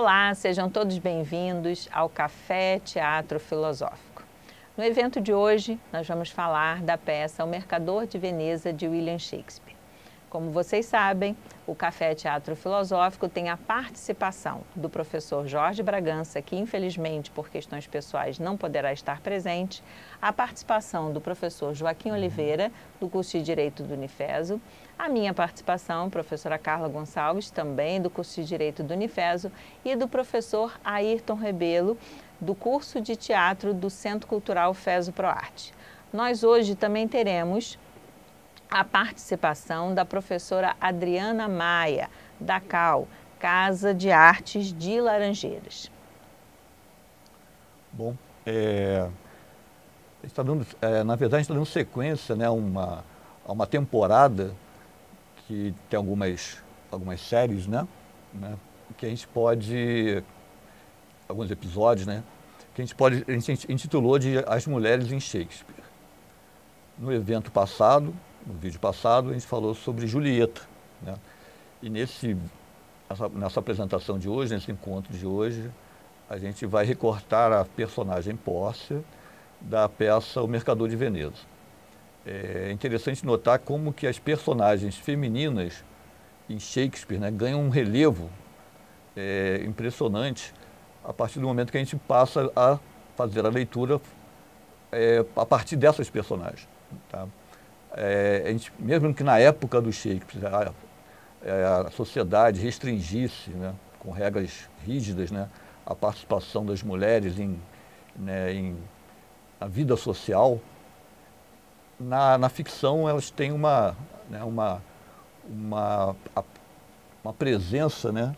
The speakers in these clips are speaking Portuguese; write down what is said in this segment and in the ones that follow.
Olá, sejam todos bem-vindos ao Café Teatro Filosófico. No evento de hoje, nós vamos falar da peça O Mercador de Veneza, de William Shakespeare. Como vocês sabem, o Café Teatro Filosófico tem a participação do professor Jorge Bragança, que infelizmente por questões pessoais não poderá estar presente, a participação do professor Joaquim Oliveira, do curso de Direito do Unifeso, a minha participação, professora Carla Gonçalves, também do curso de Direito do Unifeso, e do professor Ayrton Rebelo, do curso de Teatro do Centro Cultural Feso Proarte. Nós hoje também teremos a participação da professora Adriana Maia, da CAL, Casa de Artes de Laranjeiras. Bom, na verdade a gente está dando sequência, né, a uma temporada que tem algumas séries, né, que a gente pode, alguns episódios, né, que a gente intitulou de As Mulheres em Shakespeare. No evento passado, no vídeo passado, a gente falou sobre Julieta, né? E nessa apresentação de hoje, nesse encontro de hoje, a gente vai recortar a personagem Pórcia da peça O Mercador de Veneza. É interessante notar como que as personagens femininas em Shakespeare, né, ganham um relevo impressionante a partir do momento que a gente passa a fazer a leitura a partir dessas personagens, tá? Mesmo que na época do Shakespeare a sociedade restringisse, né, com regras rígidas, né, a participação das mulheres na vida social, na ficção elas têm uma presença, né,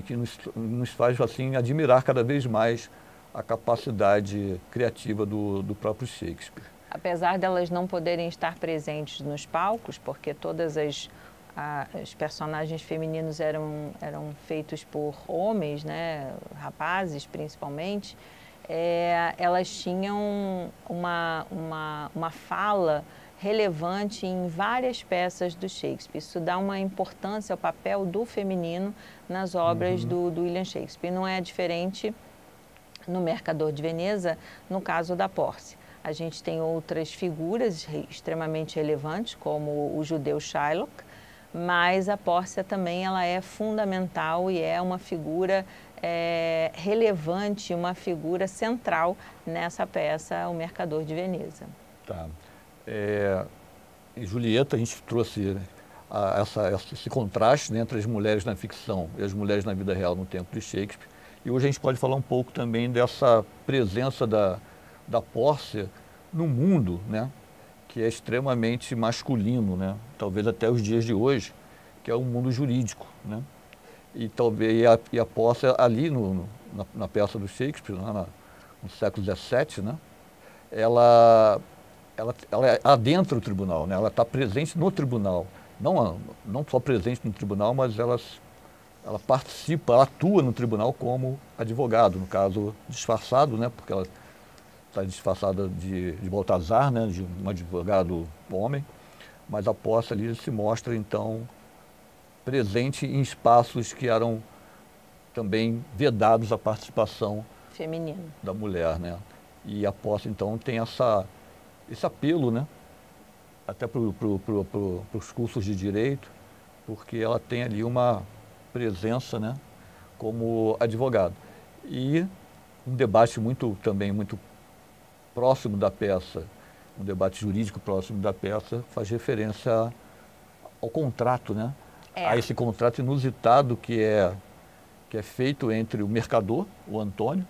que nos faz assim, admirar cada vez mais a capacidade criativa do próprio Shakespeare. Apesar delas não poderem estar presentes nos palcos, porque todas os personagens femininos eram feitos por homens, né, rapazes principalmente, elas tinham uma fala relevante em várias peças do Shakespeare. Isso dá uma importância ao papel do feminino nas obras do William Shakespeare. Não é diferente no Mercador de Veneza, no caso da Pórcia. A gente tem outras figuras extremamente relevantes, como o judeu Shylock, mas a Pórcia também ela é fundamental e é uma figura relevante, uma figura central nessa peça, O Mercador de Veneza. Tá. Em Julieta a gente trouxe esse contraste, né, entre as mulheres na ficção e as mulheres na vida real no tempo de Shakespeare. E hoje a gente pode falar um pouco também dessa presença da Pórcia no mundo, né, que é extremamente masculino, né, talvez até os dias de hoje, que é o mundo jurídico, né, e talvez a Pórcia ali na peça do Shakespeare, lá no século XVII, né, ela adentra o tribunal, né, ela está presente no tribunal, não só presente no tribunal, mas ela participa, ela atua no tribunal como advogado, no caso disfarçado, né, porque ela está disfarçada de Baltazar, né, de um advogado homem, mas a Pórcia ali se mostra, então, presente em espaços que eram também vedados à participação feminina da mulher, né? E a Pórcia, então, tem esse apelo, né, até para os cursos de direito, porque ela tem ali uma presença, né, como advogado. E um debate também muito próximo da peça, um debate jurídico próximo da peça, faz referência ao contrato, né? A esse contrato inusitado que é feito entre o mercador, o Antônio,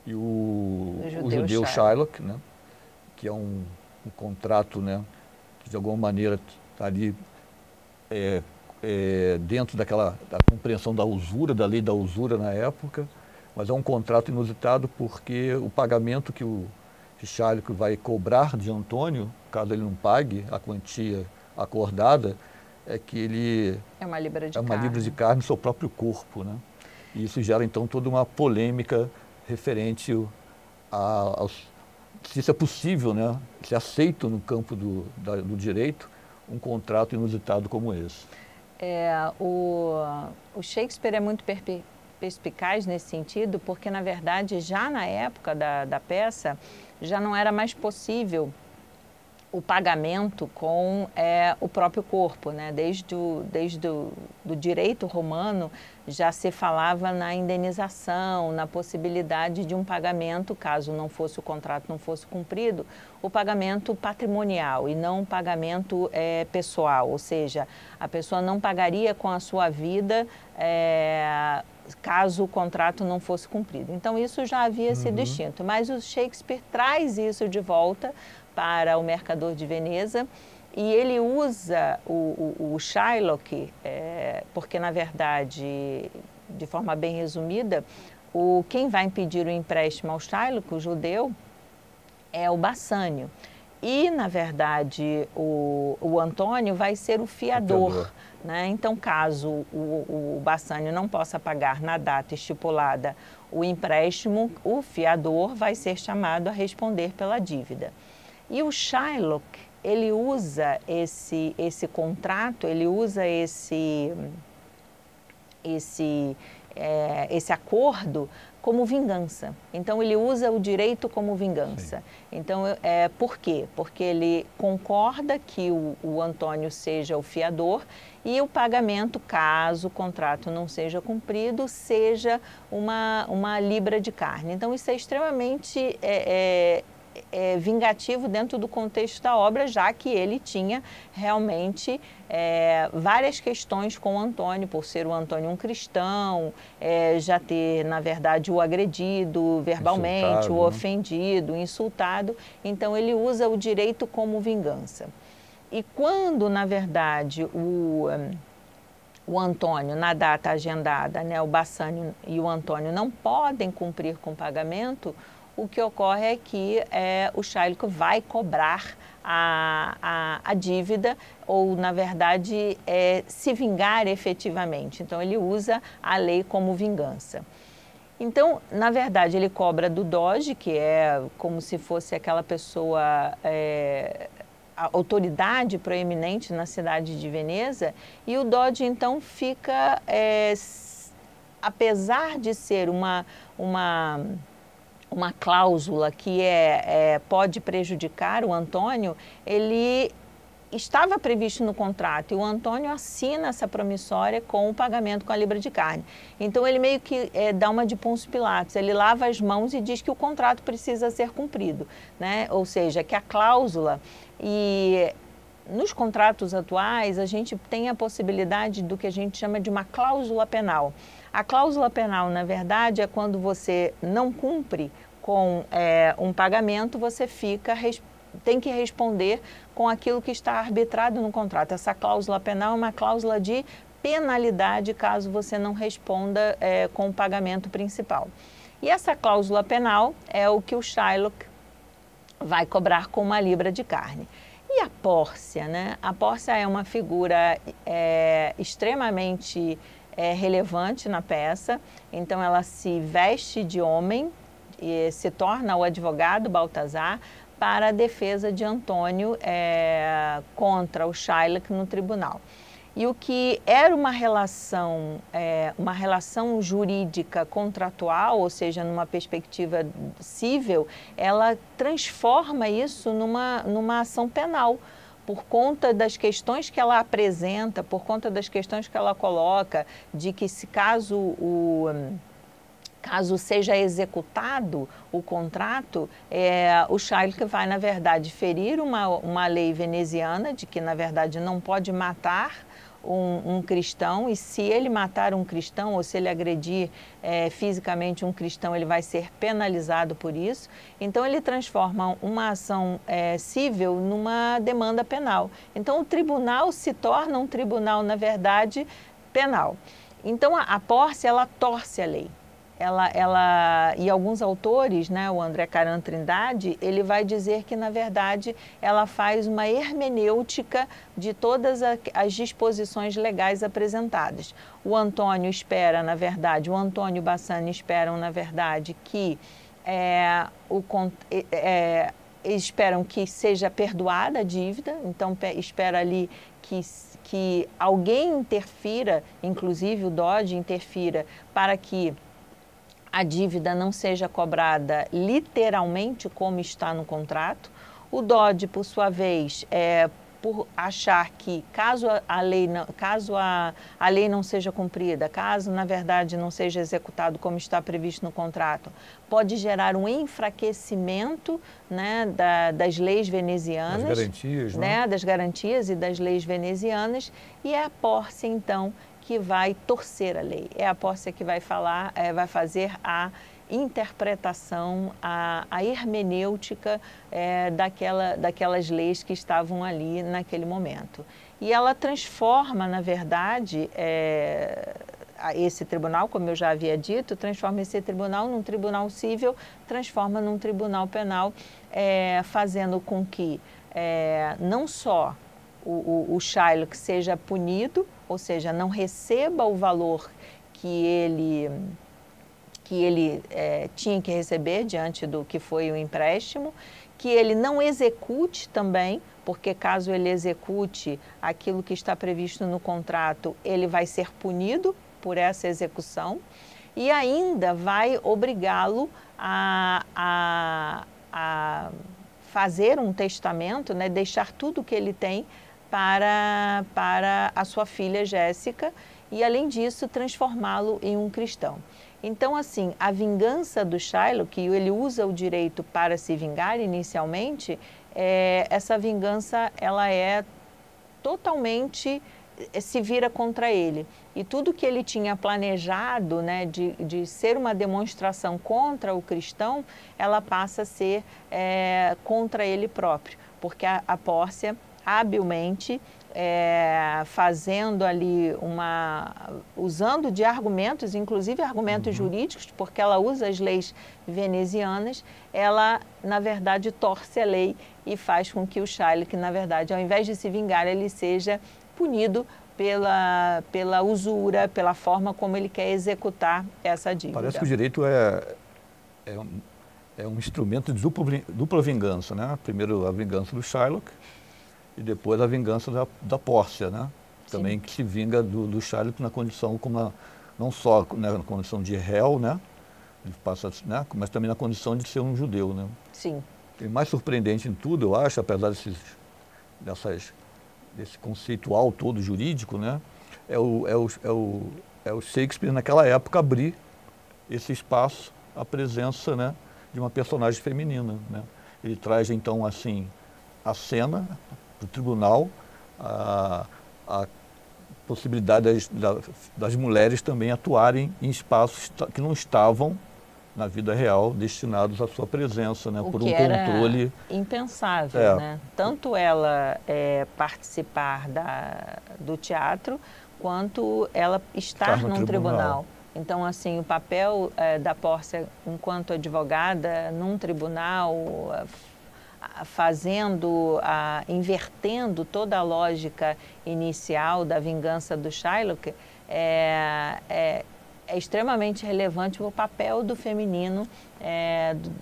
e o judeu Shylock, né? Que é um contrato, né, que de alguma maneira está ali dentro da compreensão da usura, da lei da usura na época, mas é um contrato inusitado porque o pagamento que o Shylock vai cobrar de Antônio, caso ele não pague a quantia acordada, é que ele é uma libra de carne no seu próprio corpo, né? E isso gera então toda uma polêmica referente se isso é possível, né, se é aceito no campo do direito um contrato inusitado como esse. O Shakespeare é muito perspicaz nesse sentido, porque, na verdade, já na época da peça, já não era mais possível o pagamento com o próprio corpo, né? Desde o direito romano já se falava na indenização, na possibilidade de um pagamento, caso não fosse o contrato não fosse cumprido, o pagamento patrimonial e não um pagamento pessoal, ou seja, a pessoa não pagaria com a sua vida caso o contrato não fosse cumprido. Então isso já havia sido extinto, mas o Shakespeare traz isso de volta para o Mercador de Veneza, e ele usa o Shylock, porque, na verdade, de forma bem resumida, quem vai impedir o empréstimo ao Shylock, o judeu, é o Bassanio. E, na verdade, o Antônio vai ser o fiador. Né? Então, caso o Bassanio não possa pagar na data estipulada o empréstimo, o fiador vai ser chamado a responder pela dívida. E o Shylock, ele usa esse contrato, ele usa esse acordo como vingança. Então, ele usa o direito como vingança. Sim. Então, por quê? Porque ele concorda que o Antônio seja o fiador e o pagamento, caso o contrato não seja cumprido, seja uma libra de carne. Então, isso é extremamente vingativo dentro do contexto da obra, já que ele tinha realmente várias questões com o Antônio, por ser o Antônio um cristão, já ter, na verdade, o agredido verbalmente, o ofendido, insultado. Então, ele usa o direito como vingança. E quando, na verdade, o Antônio, na data agendada, né, o Bassanio e o Antônio não podem cumprir com o pagamento, o que ocorre é que o Shylock vai cobrar a dívida ou, na verdade, se vingar efetivamente. Então, ele usa a lei como vingança. Então, na verdade, ele cobra do doge, que é como se fosse aquela pessoa, a autoridade proeminente na cidade de Veneza, e o doge, então, fica, apesar de ser uma cláusula que pode prejudicar o Antônio, ele estava previsto no contrato e o Antônio assina essa promissória com o pagamento com a libra de carne. Então, ele meio que dá uma de Pôncio Pilatos, ele lava as mãos e diz que o contrato precisa ser cumprido, né? Ou seja, que a cláusula, e nos contratos atuais a gente tem a possibilidade do que a gente chama de uma cláusula penal. A cláusula penal, na verdade, é quando você não cumpre com um pagamento, você tem que responder com aquilo que está arbitrado no contrato. Essa cláusula penal é uma cláusula de penalidade caso você não responda com o pagamento principal. E essa cláusula penal é o que o Shylock vai cobrar com uma libra de carne. E a Pórcia, né? A Pórcia é uma figura extremamente relevante na peça, então ela se veste de homem e se torna o advogado Baltazar para a defesa de Antônio contra o Shylock no tribunal. E o que era uma relação jurídica contratual, ou seja, numa perspectiva cível, ela transforma isso numa ação penal, por conta das questões que ela apresenta, por conta das questões que ela coloca, de que se caso seja executado o contrato, o Shylock vai, na verdade, ferir uma lei veneziana de que, na verdade, não pode matar um cristão, e se ele matar um cristão ou se ele agredir fisicamente um cristão, ele vai ser penalizado por isso. Então, ele transforma uma ação cível numa demanda penal. Então, o tribunal se torna um tribunal, na verdade, penal. Então, a Pórcia, ela torce a lei. E alguns autores, né, o André Caran Trindade, ele vai dizer que, na verdade, ela faz uma hermenêutica de todas as disposições legais apresentadas. O Antônio e o Bassanio esperam, na verdade, que esperam que seja perdoada a dívida, então espera ali que que alguém interfira, inclusive o Dodge interfira, para que a dívida não seja cobrada literalmente como está no contrato. O Dodge, por sua vez, por achar que caso a lei não seja cumprida, caso na verdade não seja executado como está previsto no contrato, pode gerar um enfraquecimento, né, das leis venezianas, das garantias, né, das garantias e das leis venezianas, e é a Porsche então que vai torcer a lei, é a Porsche que vai fazer a interpretação, a hermenêutica daquelas leis que estavam ali naquele momento. E ela transforma, na verdade, esse tribunal, como eu já havia dito, transforma esse tribunal num tribunal civil, transforma num tribunal penal, fazendo com que não só o Shylock seja punido, ou seja, não receba o valor que ele tinha que receber diante do que foi o empréstimo, que ele não execute também, porque caso ele execute aquilo que está previsto no contrato, ele vai ser punido por essa execução e ainda vai obrigá-lo a fazer um testamento, né, deixar tudo o que ele tem para a sua filha Jéssica e, além disso, transformá-lo em um cristão. Então, assim, a vingança do Shylock, que ele usa o direito para se vingar inicialmente, essa vingança ela totalmente se vira contra ele. E tudo que ele tinha planejado, né, de ser uma demonstração contra o cristão, ela passa a ser contra ele próprio, porque a Pórcia habilmente fazendo ali usando de argumentos, inclusive argumentos jurídicos, porque ela usa as leis venezianas, ela, na verdade, torce a lei e faz com que o Shylock, na verdade, ao invés de se vingar, ele seja punido pela usura, pela forma como ele quer executar essa dívida. Parece que o direito é um instrumento de dupla vingança, né? Primeiro a vingança do Shylock e depois a vingança da Pórcia, né? Também sim, que se vinga do Shylock na condição não só, né, na condição de réu, né? Ele passa, né, mas também na condição de ser um judeu, né? Sim. E mais surpreendente em tudo, eu acho, apesar desse conceitual todo jurídico, né? É o Shakespeare naquela época abrir esse espaço à presença, né, de uma personagem feminina, né? Ele traz então assim a cena do tribunal, a possibilidade das mulheres também atuarem em espaços que não estavam na vida real destinados à sua presença, né, por um controle impensável, né? Tanto ela participar do teatro quanto ela estar num tribunal. Então, assim, o papel da Pórcia enquanto advogada num tribunal, invertendo toda a lógica inicial da vingança do Shylock, é extremamente relevante o papel do feminino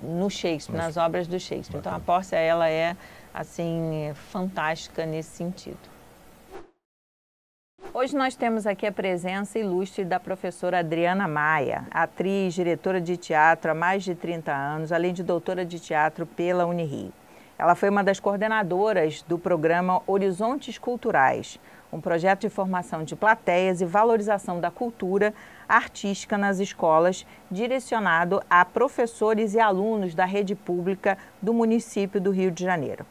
no Shakespeare, nas obras do Shakespeare. Então, a Pórcia, ela é, assim, fantástica nesse sentido. Hoje nós temos aqui a presença ilustre da professora Adriana Maia, atriz, diretora de teatro há mais de 30 anos, além de doutora de teatro pela Unirio. Ela foi uma das coordenadoras do programa Horizontes Culturais, um projeto de formação de plateias e valorização da cultura artística nas escolas, direcionado a professores e alunos da rede pública do município do Rio de Janeiro.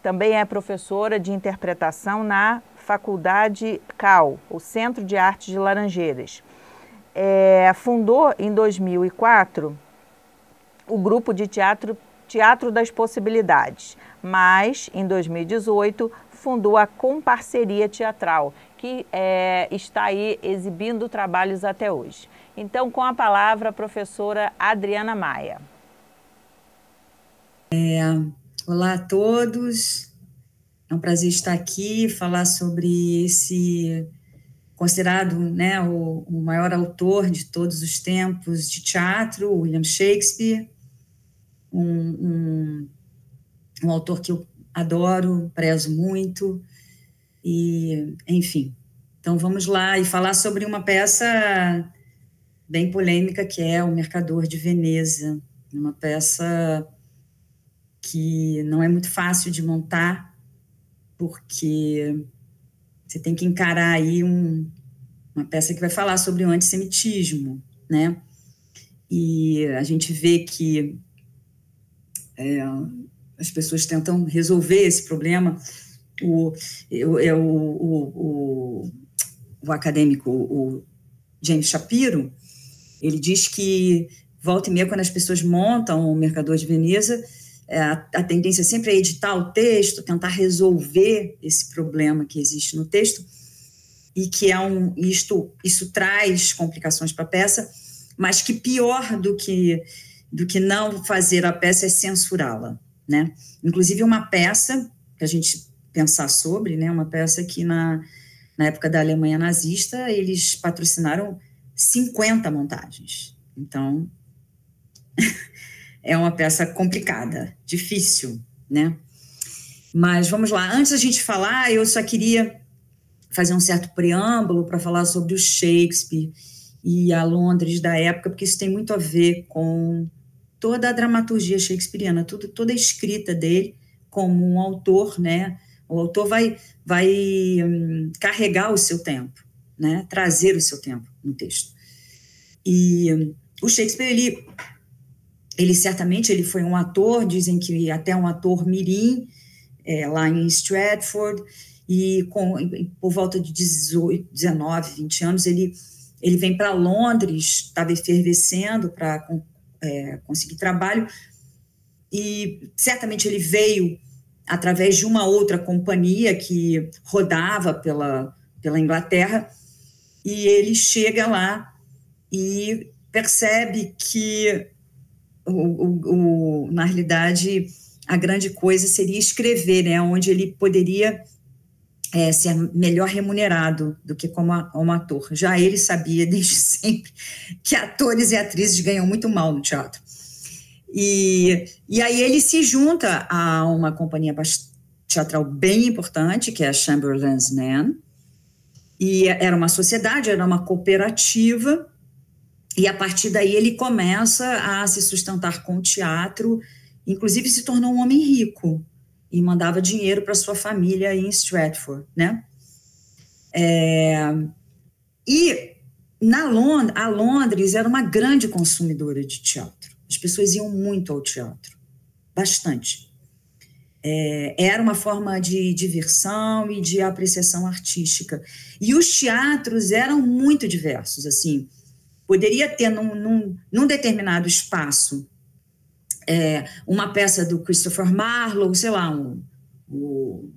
Também é professora de interpretação na Faculdade CAL, o Centro de Artes de Laranjeiras. Fundou em 2004 o grupo de Teatro das Possibilidades, mas em 2018 fundou a Comparceria Teatral, que está aí exibindo trabalhos até hoje. Então, com a palavra, a professora Adriana Maia. Olá a todos, é um prazer estar aqui e falar sobre esse considerado, né, o maior autor de todos os tempos de teatro, William Shakespeare, um autor que eu adoro, prezo muito, E, enfim, então vamos lá e falar sobre uma peça bem polêmica, que é O Mercador de Veneza, uma peça que não é muito fácil de montar, porque você tem que encarar aí uma peça que vai falar sobre o antissemitismo, né? E a gente vê que as pessoas tentam resolver esse problema. O acadêmico, o James Shapiro, ele diz que volta e meia, quando as pessoas montam o Mercador de Veneza, a tendência sempre é editar o texto, tentar resolver esse problema que existe no texto, e que isso traz complicações para a peça, mas que pior do que não fazer a peça é censurá-la, né? Inclusive uma peça que a gente pensar sobre, né? Uma peça que na época da Alemanha nazista eles patrocinaram 50 montagens. Então é uma peça complicada, difícil, né? Mas vamos lá. Antes da gente falar, eu só queria fazer um certo preâmbulo para falar sobre o Shakespeare e a Londres da época, porque isso tem muito a ver com toda a dramaturgia shakespeariana, toda a escrita dele como um autor, né? O autor vai carregar o seu tempo, né? Trazer o seu tempo no texto. E o Shakespeare, ele certamente ele foi um ator, dizem que até um ator mirim, lá em Stratford, e por volta de 18, 19, 20 anos, ele vem para Londres, estava efervescendo para conseguir trabalho, e certamente ele veio através de uma outra companhia que rodava pela Inglaterra, e ele chega lá e percebe que, na realidade, a grande coisa seria escrever, né, onde ele poderia ser melhor remunerado do que como ator. Já ele sabia desde sempre que atores e atrizes ganham muito mal no teatro. E aí ele se junta a uma companhia teatral bem importante, que é a Chamberlain's Man, e era uma sociedade, era uma cooperativa, e a partir daí ele começa a se sustentar com o teatro, inclusive se tornou um homem rico, e mandava dinheiro para sua família em Stratford, né? E a Londres era uma grande consumidora de teatro. As pessoas iam muito ao teatro, bastante. Era uma forma de diversão e de apreciação artística. E os teatros eram muito diversos, assim. Poderia ter num determinado espaço uma peça do Christopher Marlowe, sei lá, o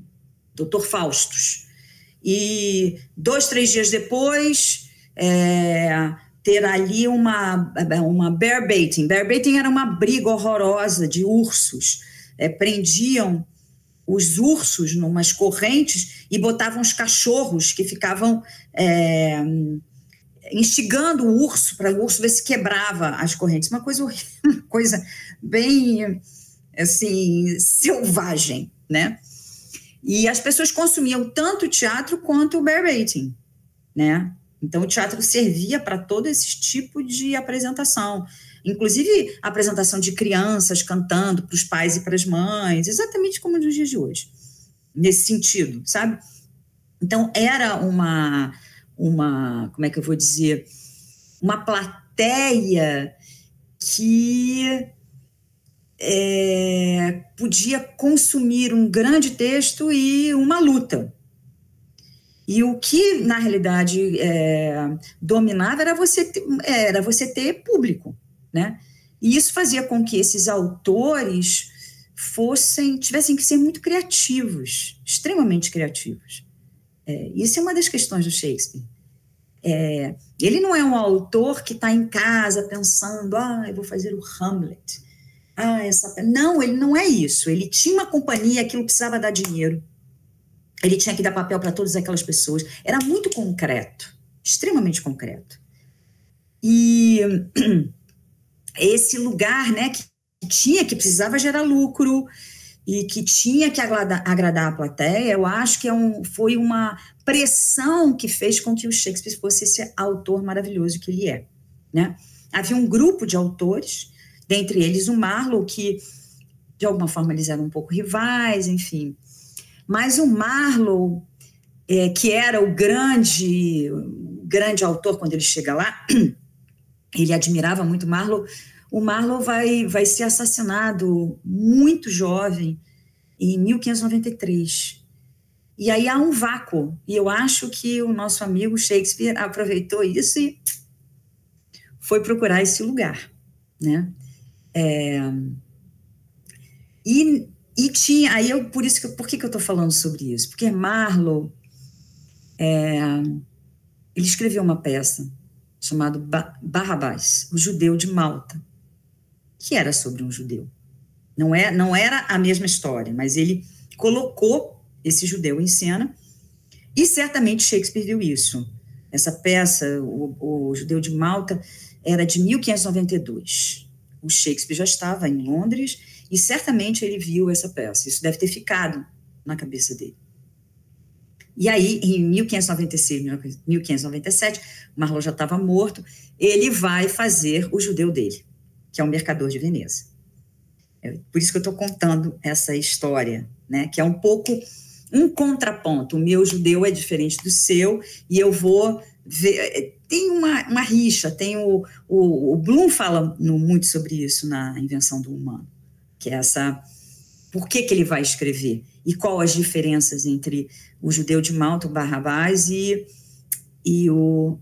Dr. Faustus. E 2, 3 dias depois, ter ali uma bear baiting. Bear baiting era uma briga horrorosa de ursos. Prendiam os ursos numas correntes e botavam os cachorros que ficavam instigando o urso, para o urso ver se quebrava as correntes. Uma coisa horrível, uma coisa bem, assim, selvagem, né? E as pessoas consumiam tanto o teatro quanto o bear baiting, né? Então, o teatro servia para todo esse tipo de apresentação, inclusive a apresentação de crianças cantando para os pais e para as mães, exatamente como nos dias de hoje, nesse sentido, sabe? Então, era uma como é que eu vou dizer, uma plateia que podia consumir um grande texto e uma luta. E o que, na realidade, dominava era você ter público, né? E isso fazia com que esses autores tivessem que ser muito criativos, extremamente criativos. Isso é uma das questões do Shakespeare. Ele não é um autor que está em casa pensando, eu vou fazer o Hamlet. Não, ele não é isso. Ele tinha uma companhia, aquilo precisava dar dinheiro. Ele tinha que dar papel para todas aquelas pessoas. Era muito concreto, extremamente concreto. E esse lugar, né, que precisava gerar lucro, e que tinha que agradar a plateia, eu acho que foi uma pressão que fez com que o Shakespeare fosse esse autor maravilhoso que ele é, né? Havia um grupo de autores, dentre eles o Marlowe, que de alguma forma eles eram um pouco rivais, enfim. Mas o Marlowe, que era o grande autor quando ele chega lá, ele admirava muito Marlowe. O Marlowe vai ser assassinado muito jovem, em 1593. E aí há um vácuo, e eu acho que o nosso amigo Shakespeare aproveitou isso e foi procurar esse lugar, né? E tinha, aí por que eu estou falando sobre isso? Porque Marlowe, ele escreveu uma peça chamada Barrabás, o Judeu de Malta, que era sobre um judeu. Não era a mesma história, mas ele colocou esse judeu em cena, e certamente Shakespeare viu isso. Essa peça, o Judeu de Malta, era de 1592. O Shakespeare já estava em Londres, e certamente ele viu essa peça. Isso deve ter ficado na cabeça dele. E aí, em 1596, 1597, Marlowe já estava morto, ele vai fazer o judeu dele, que é o Mercador de Veneza. Por isso que eu estou contando essa história, né, que é um pouco um contraponto. O meu judeu é diferente do seu, e eu vou ver... Tem uma rixa, o Bloom fala muito sobre isso na Invenção do Humano, que é essa... Por que ele vai escrever? E qual as diferenças entre o Judeu de Malta, o Barrabás, e o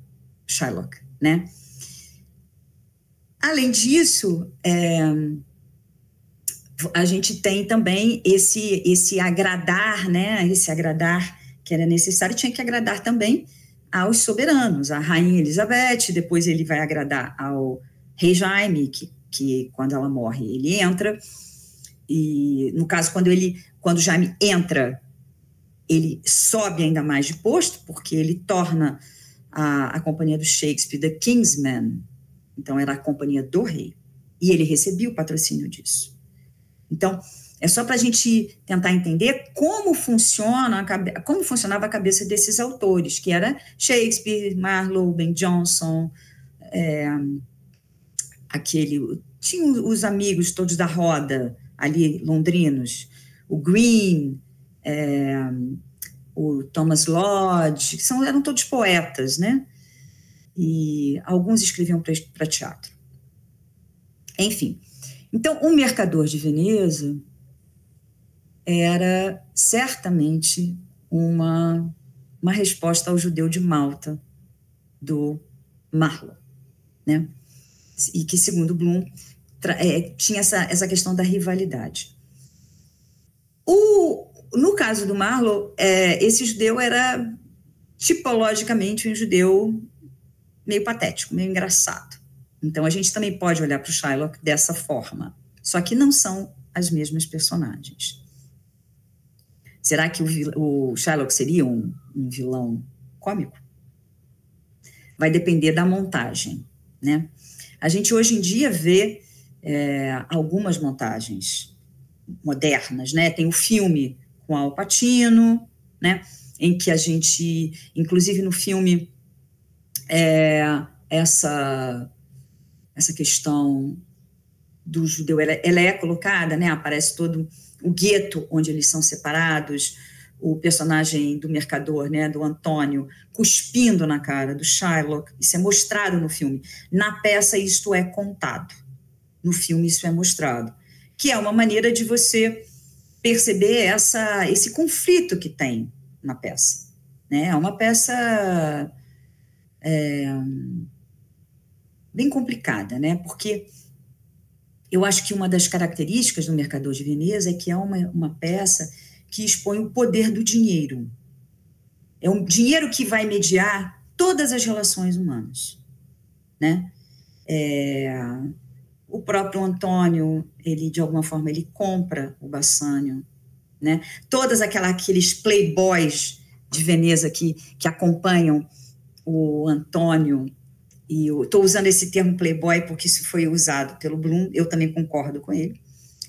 Shylock, né? Além disso, a gente tem também esse agradar, né? Esse agradar que era necessário, tinha que agradar também aos soberanos, a Rainha Elizabeth, depois ele vai agradar ao Rei Jaime, que quando ela morre, ele entra, e no caso, quando Jaime entra, ele sobe ainda mais de posto, porque ele torna a companhia do Shakespeare The Kingsman, então era a companhia do rei, e ele recebia o patrocínio disso. Então, é só para a gente tentar entender como funcionava a cabeça desses autores, que era Shakespeare, Marlowe, Ben Jonson, tinha os amigos todos da roda, ali, londrinos, o Green, o Thomas Lodge, eram todos poetas, né? E alguns escreviam para teatro. Enfim, então, o Mercador de Veneza era certamente uma resposta ao Judeu de Malta, do Marlowe, né? E que, segundo Bloom, tinha essa questão da rivalidade. No caso do Marlowe, esse judeu era tipologicamente um judeu meio patético, meio engraçado. Então, a gente também pode olhar para o Shylock dessa forma, só que não são as mesmas personagens. Será que o Shylock seria um vilão cômico? Vai depender da montagem, né? A gente hoje em dia vê algumas montagens modernas, né? Tem o filme com Al Pacino, né? Em que a gente, inclusive no filme, essa questão do judeu, ela é colocada, né? Aparece todo o gueto onde eles são separados, o personagem do mercador, né, do Antônio, cuspindo na cara do Shylock. Isso é mostrado no filme. Na peça, isto é contado. No filme, isso é mostrado. Que é uma maneira de você perceber esse conflito que tem na peça, né? É uma peça bem complicada, né? Porque eu acho que uma das características do Mercador de Veneza é que é uma peça que expõe o poder do dinheiro. É um dinheiro que vai mediar todas as relações humanas, né? O próprio Antônio, ele, de alguma forma, ele compra o Bassanio, né? Todos aqueles playboys de Veneza que acompanham o Antônio, e eu estou usando esse termo playboy porque isso foi usado pelo Bloom, eu também concordo com ele,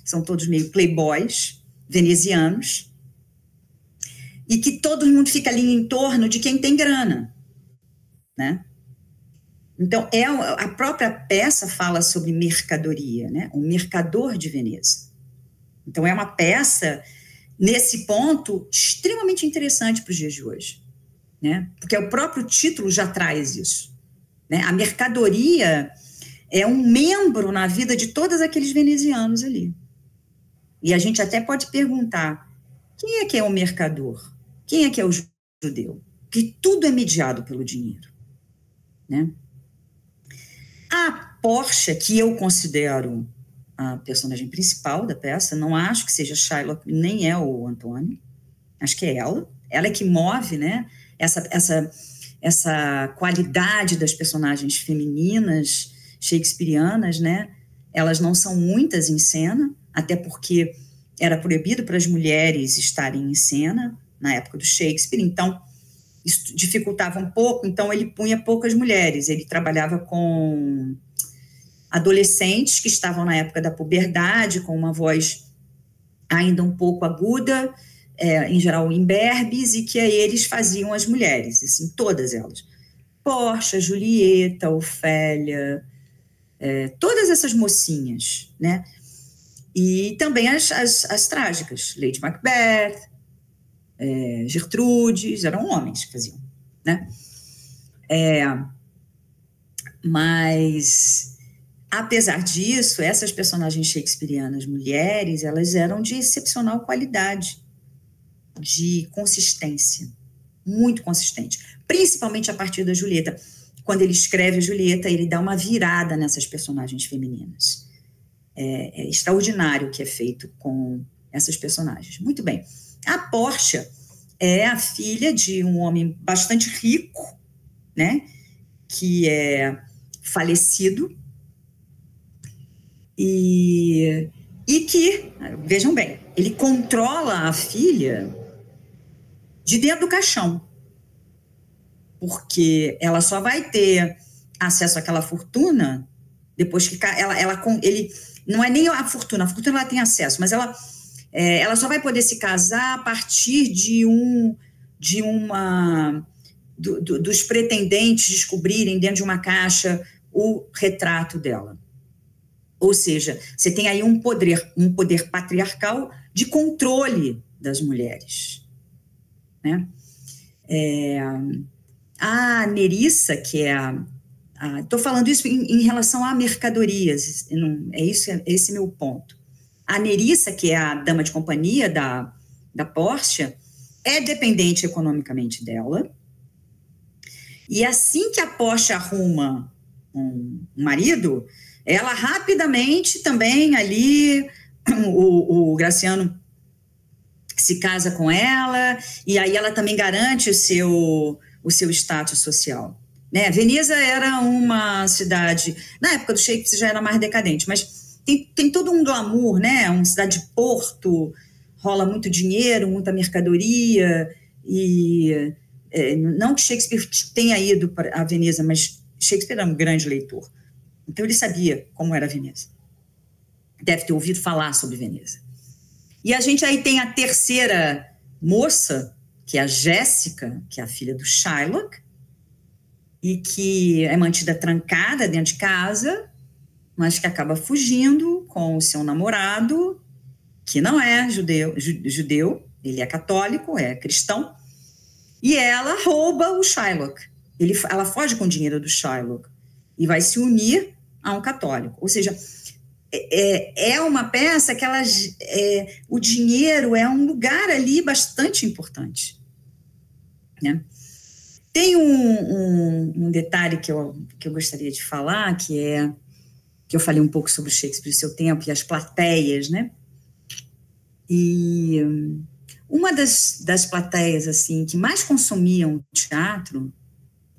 são todos meio playboys, venezianos, e que todo mundo fica ali em torno de quem tem grana, né? Então, a própria peça fala sobre mercadoria, né? O mercador de Veneza. Então, é uma peça, nesse ponto, extremamente interessante para os dias de hoje, né? Porque o próprio título já traz isso, né? A mercadoria é um membro na vida de todos aqueles venezianos ali. E a gente até pode perguntar, quem é que é o mercador? Quem é que é o judeu? Porque tudo é mediado pelo dinheiro, né? A Portia, que eu considero a personagem principal da peça, não acho que seja Shylock, nem é o Antônio, acho que é ela é que move, né, essa qualidade das personagens femininas shakespearianas, né, elas não são muitas em cena, até porque era proibido para as mulheres estarem em cena na época do Shakespeare, então isso dificultava um pouco, então ele punha poucas mulheres, ele trabalhava com adolescentes que estavam na época da puberdade, com uma voz ainda um pouco aguda, em geral imberbes, e que aí eles faziam as mulheres, assim, todas elas. Portia, Julieta, Ofélia, todas essas mocinhas, né? E também as trágicas, Lady Macbeth, Gertrudes, eram homens que faziam, né? Mas, apesar disso, essas personagens shakespearianas mulheres, elas eram de excepcional qualidade, de consistência, muito consistente, principalmente a partir da Julieta. Quando ele escreve a Julieta, ele dá uma virada nessas personagens femininas. É extraordinário o que é feito com essas personagens. Muito bem. A Portia é a filha de um homem bastante rico, né, que é falecido, e que, vejam bem, ele controla a filha de dentro do caixão, porque ela só vai ter acesso àquela fortuna depois que ele não é nem a fortuna ela tem acesso, mas ela só vai poder se casar a partir dos pretendentes descobrirem dentro de uma caixa o retrato dela. Ou seja, você tem aí um poder patriarcal de controle das mulheres, né? A Nerissa, que é estou falando isso em relação a mercadorias, esse meu ponto. A Nerissa, que é a dama de companhia da Portia, é dependente economicamente dela, e assim que a Portia arruma um marido, ela rapidamente também ali, o Graciano se casa com ela, e aí ela também garante o seu status social, né? Veneza era uma cidade, na época do Shakespeare já era mais decadente, mas tem todo um glamour, né? Uma cidade de porto, rola muito dinheiro, muita mercadoria, e não que Shakespeare tenha ido a Veneza, mas Shakespeare era um grande leitor, então ele sabia como era Veneza, deve ter ouvido falar sobre Veneza. E a gente aí tem a terceira moça, que é a Jéssica, que é a filha do Shylock, e que é mantida trancada dentro de casa, mas que acaba fugindo com o seu namorado, que não é judeu, ele é católico, é cristão, e ela rouba o Shylock. Ela foge com o dinheiro do Shylock e vai se unir a um católico. Ou seja, é uma peça que o dinheiro é um lugar ali bastante importante, né? Tem um detalhe que eu gostaria de falar, que eu falei um pouco sobre Shakespeare e seu tempo e as plateias, né? E uma das plateias assim que mais consumiam teatro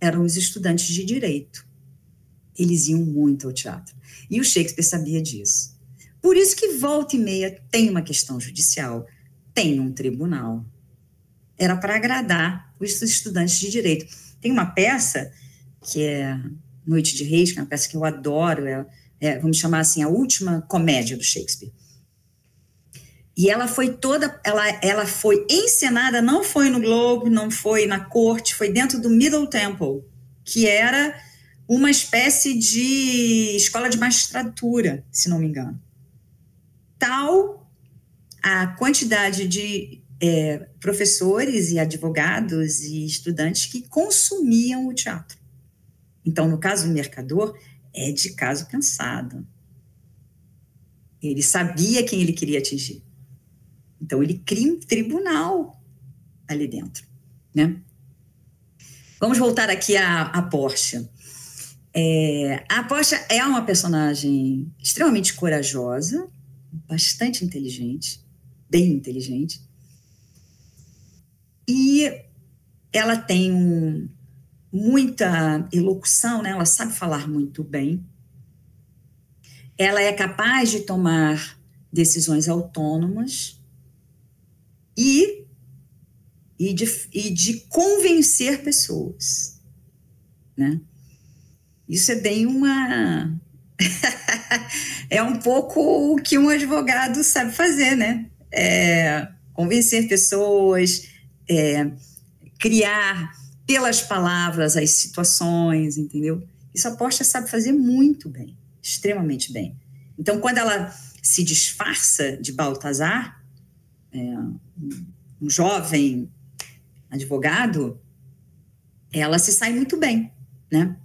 eram os estudantes de direito. Eles iam muito ao teatro. E o Shakespeare sabia disso. Por isso que volta e meia tem uma questão judicial, tem um tribunal. Era para agradar os estudantes de direito. Tem uma peça que é Noite de Reis, que é uma peça que eu adoro, vamos chamar assim, a última comédia do Shakespeare. E ela foi ela foi encenada, não foi no Globe, não foi na corte, foi dentro do Middle Temple, que era uma espécie de escola de magistratura, se não me engano. Tal a quantidade de professores e advogados e estudantes que consumiam o teatro. Então, no caso do Mercador, é de caso pensado. Ele sabia quem ele queria atingir. Então, ele cria um tribunal ali dentro, né? Vamos voltar aqui à Portia. A Portia é uma personagem extremamente corajosa, bastante inteligente, bem inteligente, e ela tem muita elocução, né? Ela sabe falar muito bem, ela é capaz de tomar decisões autônomas e de convencer pessoas, né? Isso é bem é um pouco o que um advogado sabe fazer, né? Convencer pessoas, criar pelas palavras as situações, entendeu? Isso a Portia sabe fazer muito bem, extremamente bem. Então, quando ela se disfarça de Baltazar, um jovem advogado, ela se sai muito bem, né?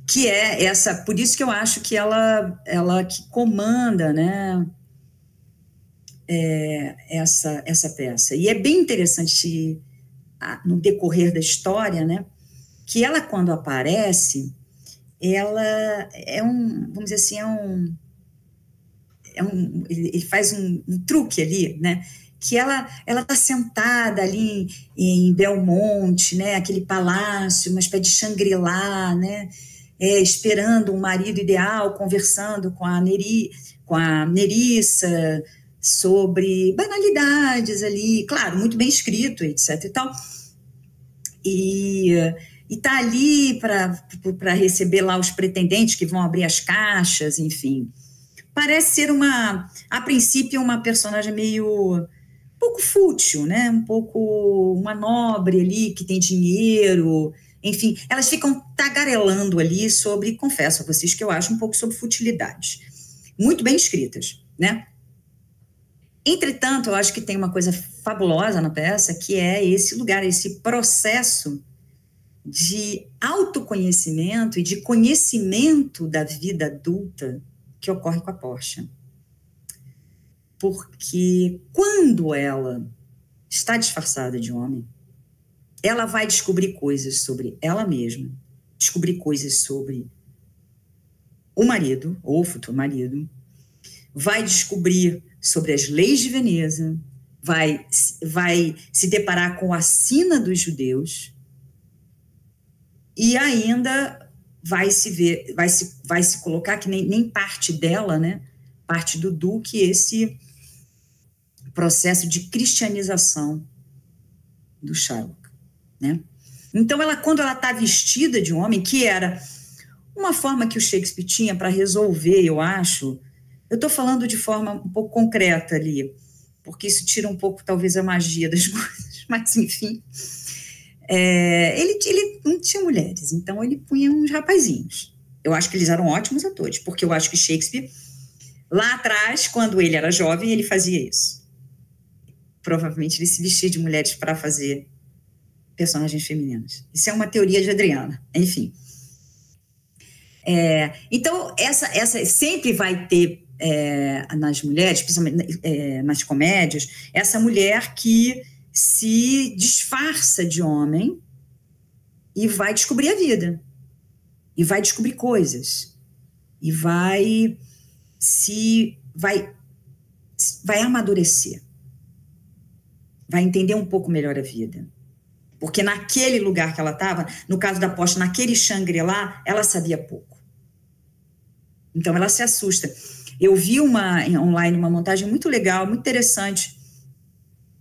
Que é essa, por isso que eu acho que ela que comanda, né, essa peça. E é bem interessante no decorrer da história, né, que ela, quando aparece, ela vamos dizer assim, ele faz um truque ali, né, que ela está sentada ali em Belmonte, né, aquele palácio, uma espécie de Shangri-La, né, esperando um marido ideal, conversando com a Nerissa sobre banalidades ali, claro, muito bem escrito, etc. e tal. E está ali para receber lá os pretendentes que vão abrir as caixas, enfim. Parece ser a princípio, uma personagem meio um pouco fútil, né? Um pouco uma nobre ali que tem dinheiro, enfim, elas ficam tagarelando ali sobre, confesso a vocês que eu acho um pouco sobre futilidades, muito bem escritas, né? Entretanto, eu acho que tem uma coisa fabulosa na peça, que é esse lugar, esse processo de autoconhecimento e de conhecimento da vida adulta que ocorre com a Portia. Porque quando ela está disfarçada de homem, ela vai descobrir coisas sobre ela mesma, descobrir coisas sobre o marido, ou o futuro marido, vai descobrir sobre as leis de Veneza, vai se deparar com a sina dos judeus e ainda vai se colocar, que nem parte dela, né? Parte do Duque, esse processo de cristianização do Shylock, né? Então, quando ela está vestida de homem, que era uma forma que o Shakespeare tinha para resolver, eu acho, eu estou falando de forma um pouco concreta ali, porque isso tira um pouco, talvez, a magia das coisas, mas, enfim, ele não tinha mulheres, então ele punha uns rapazinhos. Eu acho que eles eram ótimos atores, porque eu acho que Shakespeare, lá atrás, quando ele era jovem, ele fazia isso. Provavelmente ele se vestia de mulheres para fazer personagens femininas. Isso é uma teoria de Adriana, enfim. Então, essa sempre vai ter nas mulheres, principalmente nas comédias, essa mulher que se disfarça de homem e vai descobrir a vida, e vai descobrir coisas, e vai amadurecer, vai entender um pouco melhor a vida. Porque naquele lugar que ela estava, no caso da Portia, naquele Shangri-La, ela sabia pouco. Então, ela se assusta. Eu vi online uma montagem muito legal, muito interessante,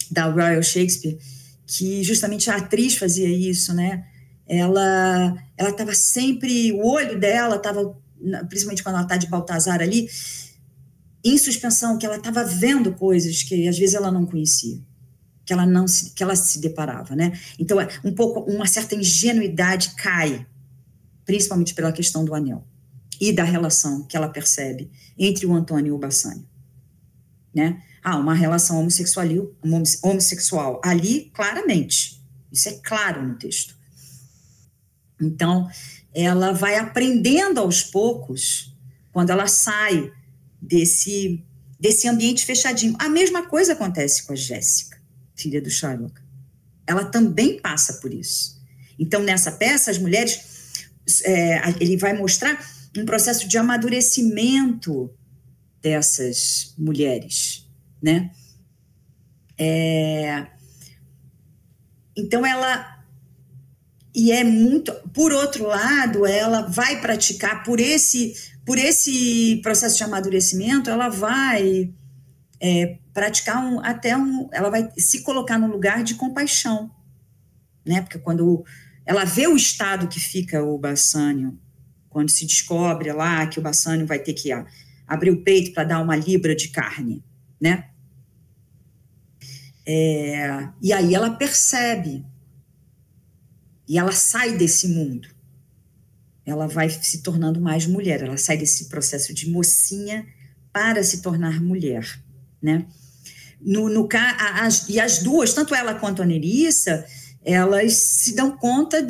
da Royal Shakespeare, que justamente a atriz fazia isso, né? Ela estava sempre, o olho dela estava, principalmente quando ela está de Baltazar ali, em suspensão, que ela estava vendo coisas que às vezes ela não conhecia, que ela se deparava, né? Então, um pouco, uma certa ingenuidade cai, principalmente pela questão do anel e da relação que ela percebe entre o Antônio e o Bassanio, né? Uma relação homossexual ali, claramente, isso é claro no texto. Então, ela vai aprendendo aos poucos, quando ela sai desse ambiente fechadinho. A mesma coisa acontece com a Jéssica, filha do Shylock. Ela também passa por isso. Então, nessa peça, as mulheres, ele vai mostrar um processo de amadurecimento dessas mulheres, né? Então, e é muito, por outro lado, ela vai praticar, por esse processo de amadurecimento, ela vai praticar ela vai se colocar num lugar de compaixão, né? Porque quando ela vê o estado que fica o Bassanio, quando se descobre lá que o Bassanio vai ter que abrir o peito para dar uma libra de carne, né? E aí ela percebe, e ela sai desse mundo, ela vai se tornando mais mulher, ela sai desse processo de mocinha para se tornar mulher, né? E as duas, tanto ela quanto a Nerissa, elas se dão conta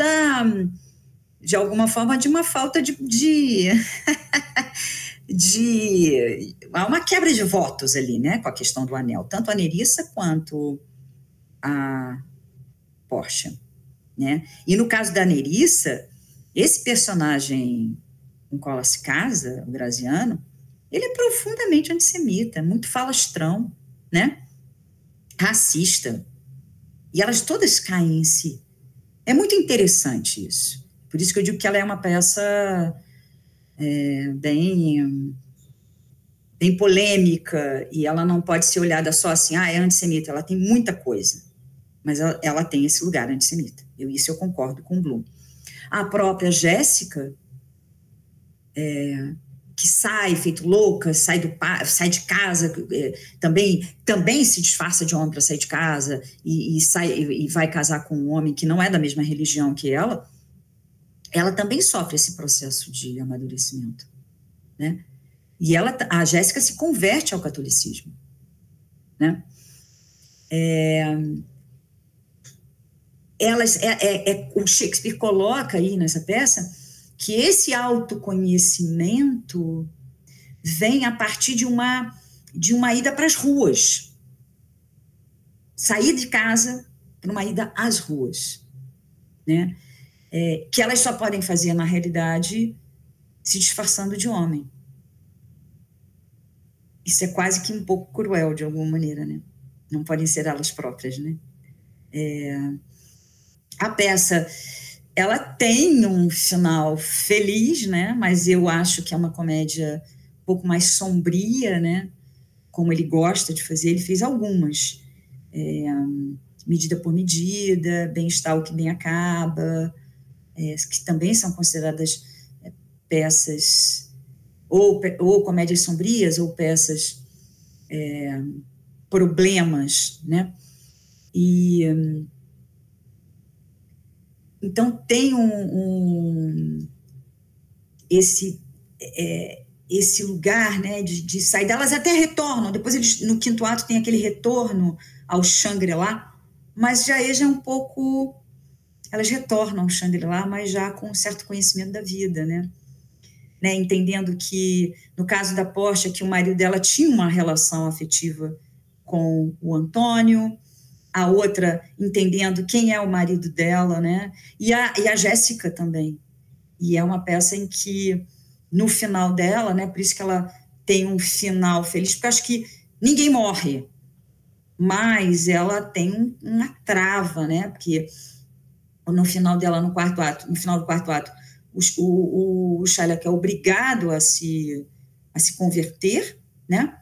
de alguma forma, de uma falta de há uma quebra de votos ali, né, com a questão do anel, tanto a Nerissa quanto a Portia, né? E no caso da Nerissa, esse personagem com qual ela se casa, o Graziano, ele é profundamente antissemita, muito falastrão, né? Racista. E elas todas caem em si. É muito interessante isso. Por isso que eu digo que ela é uma peça bem polêmica, e ela não pode ser olhada só assim, é antissemita, ela tem muita coisa, mas ela tem esse lugar antissemita. Isso eu concordo com o Bloom. A própria Jéssica, que sai feito louca, sai de casa, também se disfarça de homem para sair de casa, e vai casar com um homem que não é da mesma religião que ela também sofre esse processo de amadurecimento, né? E a Jéssica se converte ao catolicismo, né? O Shakespeare coloca aí nessa peça que esse autoconhecimento vem a partir de uma ida para as ruas, sair de casa para uma ida às ruas, né? Que elas só podem fazer, na realidade, se disfarçando de homem. Isso é quase que um pouco cruel, de alguma maneira, né? Não podem ser elas próprias, né? A peça, ela tem um final feliz, né? Mas eu acho que é uma comédia um pouco mais sombria, né? Como ele gosta de fazer. Ele fez algumas. Medida por Medida, Bem-Estar o que Bem Acaba, que também são consideradas peças ou comédias sombrias ou peças problemas, né? Então tem esse lugar, né, de sair delas, até retornam, depois eles, no quinto ato tem aquele retorno ao Shangri-La, mas já é um pouco, elas retornam ao Shangri-La, mas já com um certo conhecimento da vida, né, entendendo que, no caso da Portia, que o marido dela tinha uma relação afetiva com o Antônio, a outra entendendo quem é o marido dela, né? E a Jéssica também. E é uma peça em que, no final dela, né? Por isso que ela tem um final feliz, porque eu acho que ninguém morre, mas ela tem uma trava, né? Porque no final dela, no final do quarto ato, o Shylock é obrigado a se converter, né?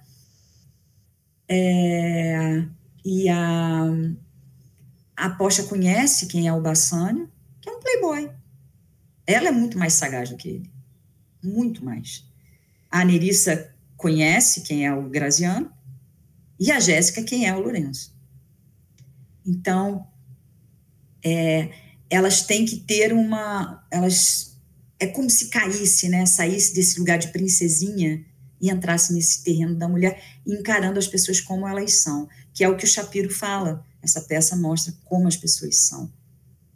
E a Portia conhece quem é o Bassanio, que é um playboy. Ela é muito mais sagaz do que ele. Muito mais. A Nerissa conhece quem é o Graziano, e a Jéssica quem é o Lourenço. Então, elas têm que ter é como se caísse, né, saísse desse lugar de princesinha e entrasse nesse terreno da mulher, encarando as pessoas como elas são, que é o que o Shapiro fala. Essa peça mostra como as pessoas são,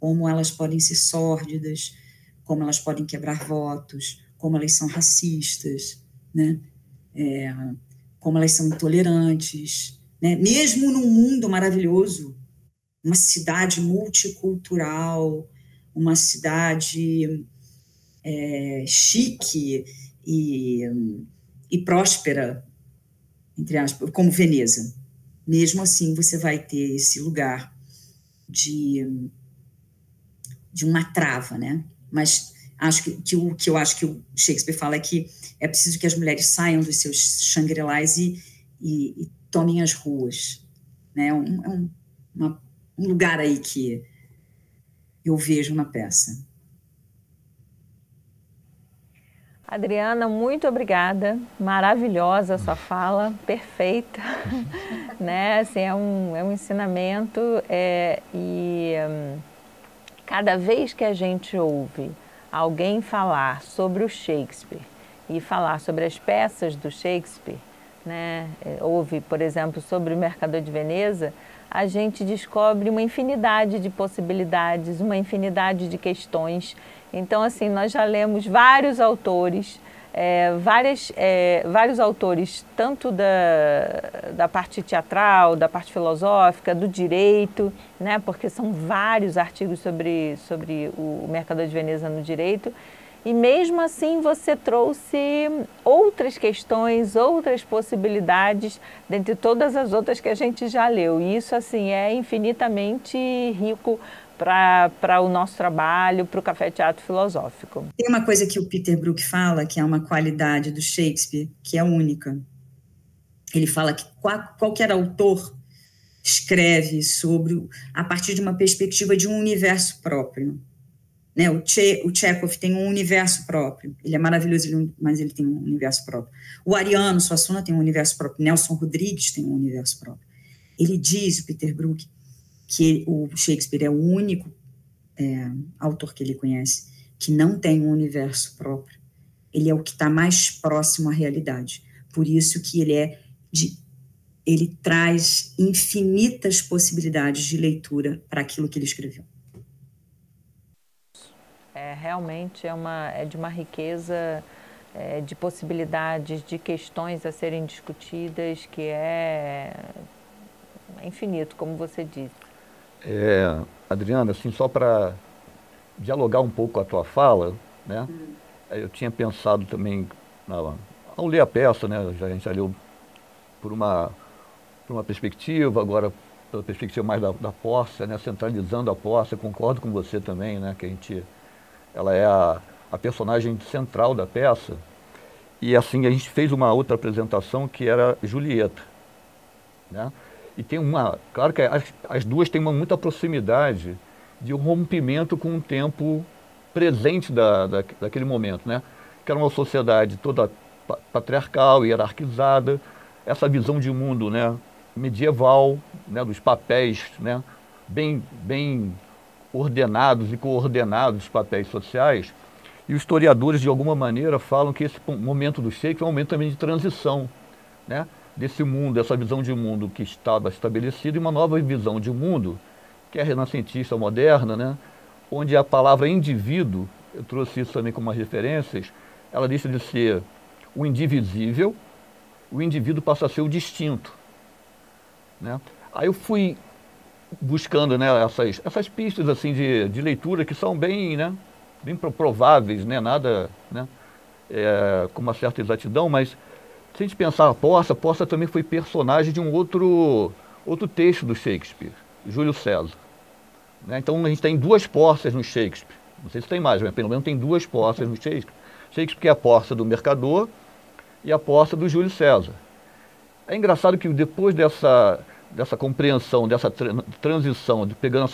como elas podem ser sórdidas, como elas podem quebrar votos, como elas são racistas, né? Como elas são intolerantes, né? Mesmo num mundo maravilhoso, uma cidade multicultural, uma cidade chique e próspera, entre aspas, como Veneza. Mesmo assim, você vai ter esse lugar de uma trava, né? Mas o que eu acho que o Shakespeare fala é que é preciso que as mulheres saiam dos seus Shangri-Las e tomem as ruas, né? Um lugar aí que eu vejo na peça. Adriana, muito obrigada, maravilhosa a sua fala, perfeita, né? Assim, é um ensinamento cada vez que a gente ouve alguém falar sobre o Shakespeare e falar sobre as peças do Shakespeare, né? Ouve, por exemplo, sobre o Mercador de Veneza, a gente descobre uma infinidade de possibilidades, uma infinidade de questões. Então, assim, nós já lemos vários autores, vários autores, tanto da parte teatral, da parte filosófica, do direito, né? Porque são vários artigos sobre o Mercador de Veneza no direito. E mesmo assim você trouxe outras questões, outras possibilidades, dentre todas as outras que a gente já leu. E isso, assim, é infinitamente rico para o nosso trabalho, para o Café Teatro Filosófico. Tem uma coisa que o Peter Brook fala, que é uma qualidade do Shakespeare, que é única. Ele fala que qualquer autor escreve a partir de uma perspectiva de um universo próprio. Né? O Chekhov tem um universo próprio. Ele é maravilhoso, mas ele tem um universo próprio. O Ariano Suassuna tem um universo próprio. Nelson Rodrigues tem um universo próprio. Ele diz, o Peter Brook, que o Shakespeare é o único autor que ele conhece que não tem um universo próprio. Ele é o que está mais próximo à realidade. Por isso que ele traz infinitas possibilidades de leitura para aquilo que ele escreveu. Realmente é de uma riqueza de possibilidades, de questões a serem discutidas, que é infinito, como você disse. Adriana, assim, só para dialogar um pouco com a tua fala, né? Eu tinha pensado também, ao ler a peça, né? A gente já leu por uma perspectiva, agora pela perspectiva mais da Pórcia, né? Centralizando a Pórcia, concordo com você também, né? Que ela é a personagem central da peça. E assim, a gente fez uma outra apresentação que era Julieta, né? E tem claro que as duas têm muita proximidade de um rompimento com o tempo presente daquele momento, né? Que era uma sociedade toda patriarcal, hierarquizada, essa visão de mundo, né, medieval, né, dos papéis, né, bem ordenados e coordenados dos papéis sociais. E os historiadores, de alguma maneira, falam que esse momento do Shakespeare é um momento também de transição, né, desse mundo, dessa visão de mundo que estava estabelecida, e uma nova visão de mundo, que é renascentista moderna, né, onde a palavra indivíduo, eu trouxe isso também como referências, ela deixa de ser o indivisível, o indivíduo passa a ser o distinto, né? Aí eu fui buscando, né, essas pistas assim, de leitura que são bem prováveis, né, nada, né, com uma certa exatidão, mas se a gente pensar a Pórcia também foi personagem de um outro texto do Shakespeare, Júlio César, né? Então a gente tem duas Pórcias no Shakespeare, não sei se tem mais, mas pelo menos tem duas Pórcias no Shakespeare, que é a Pórcia do Mercador e a Pórcia do Júlio César. É engraçado que depois dessa compreensão, dessa transição, de pegando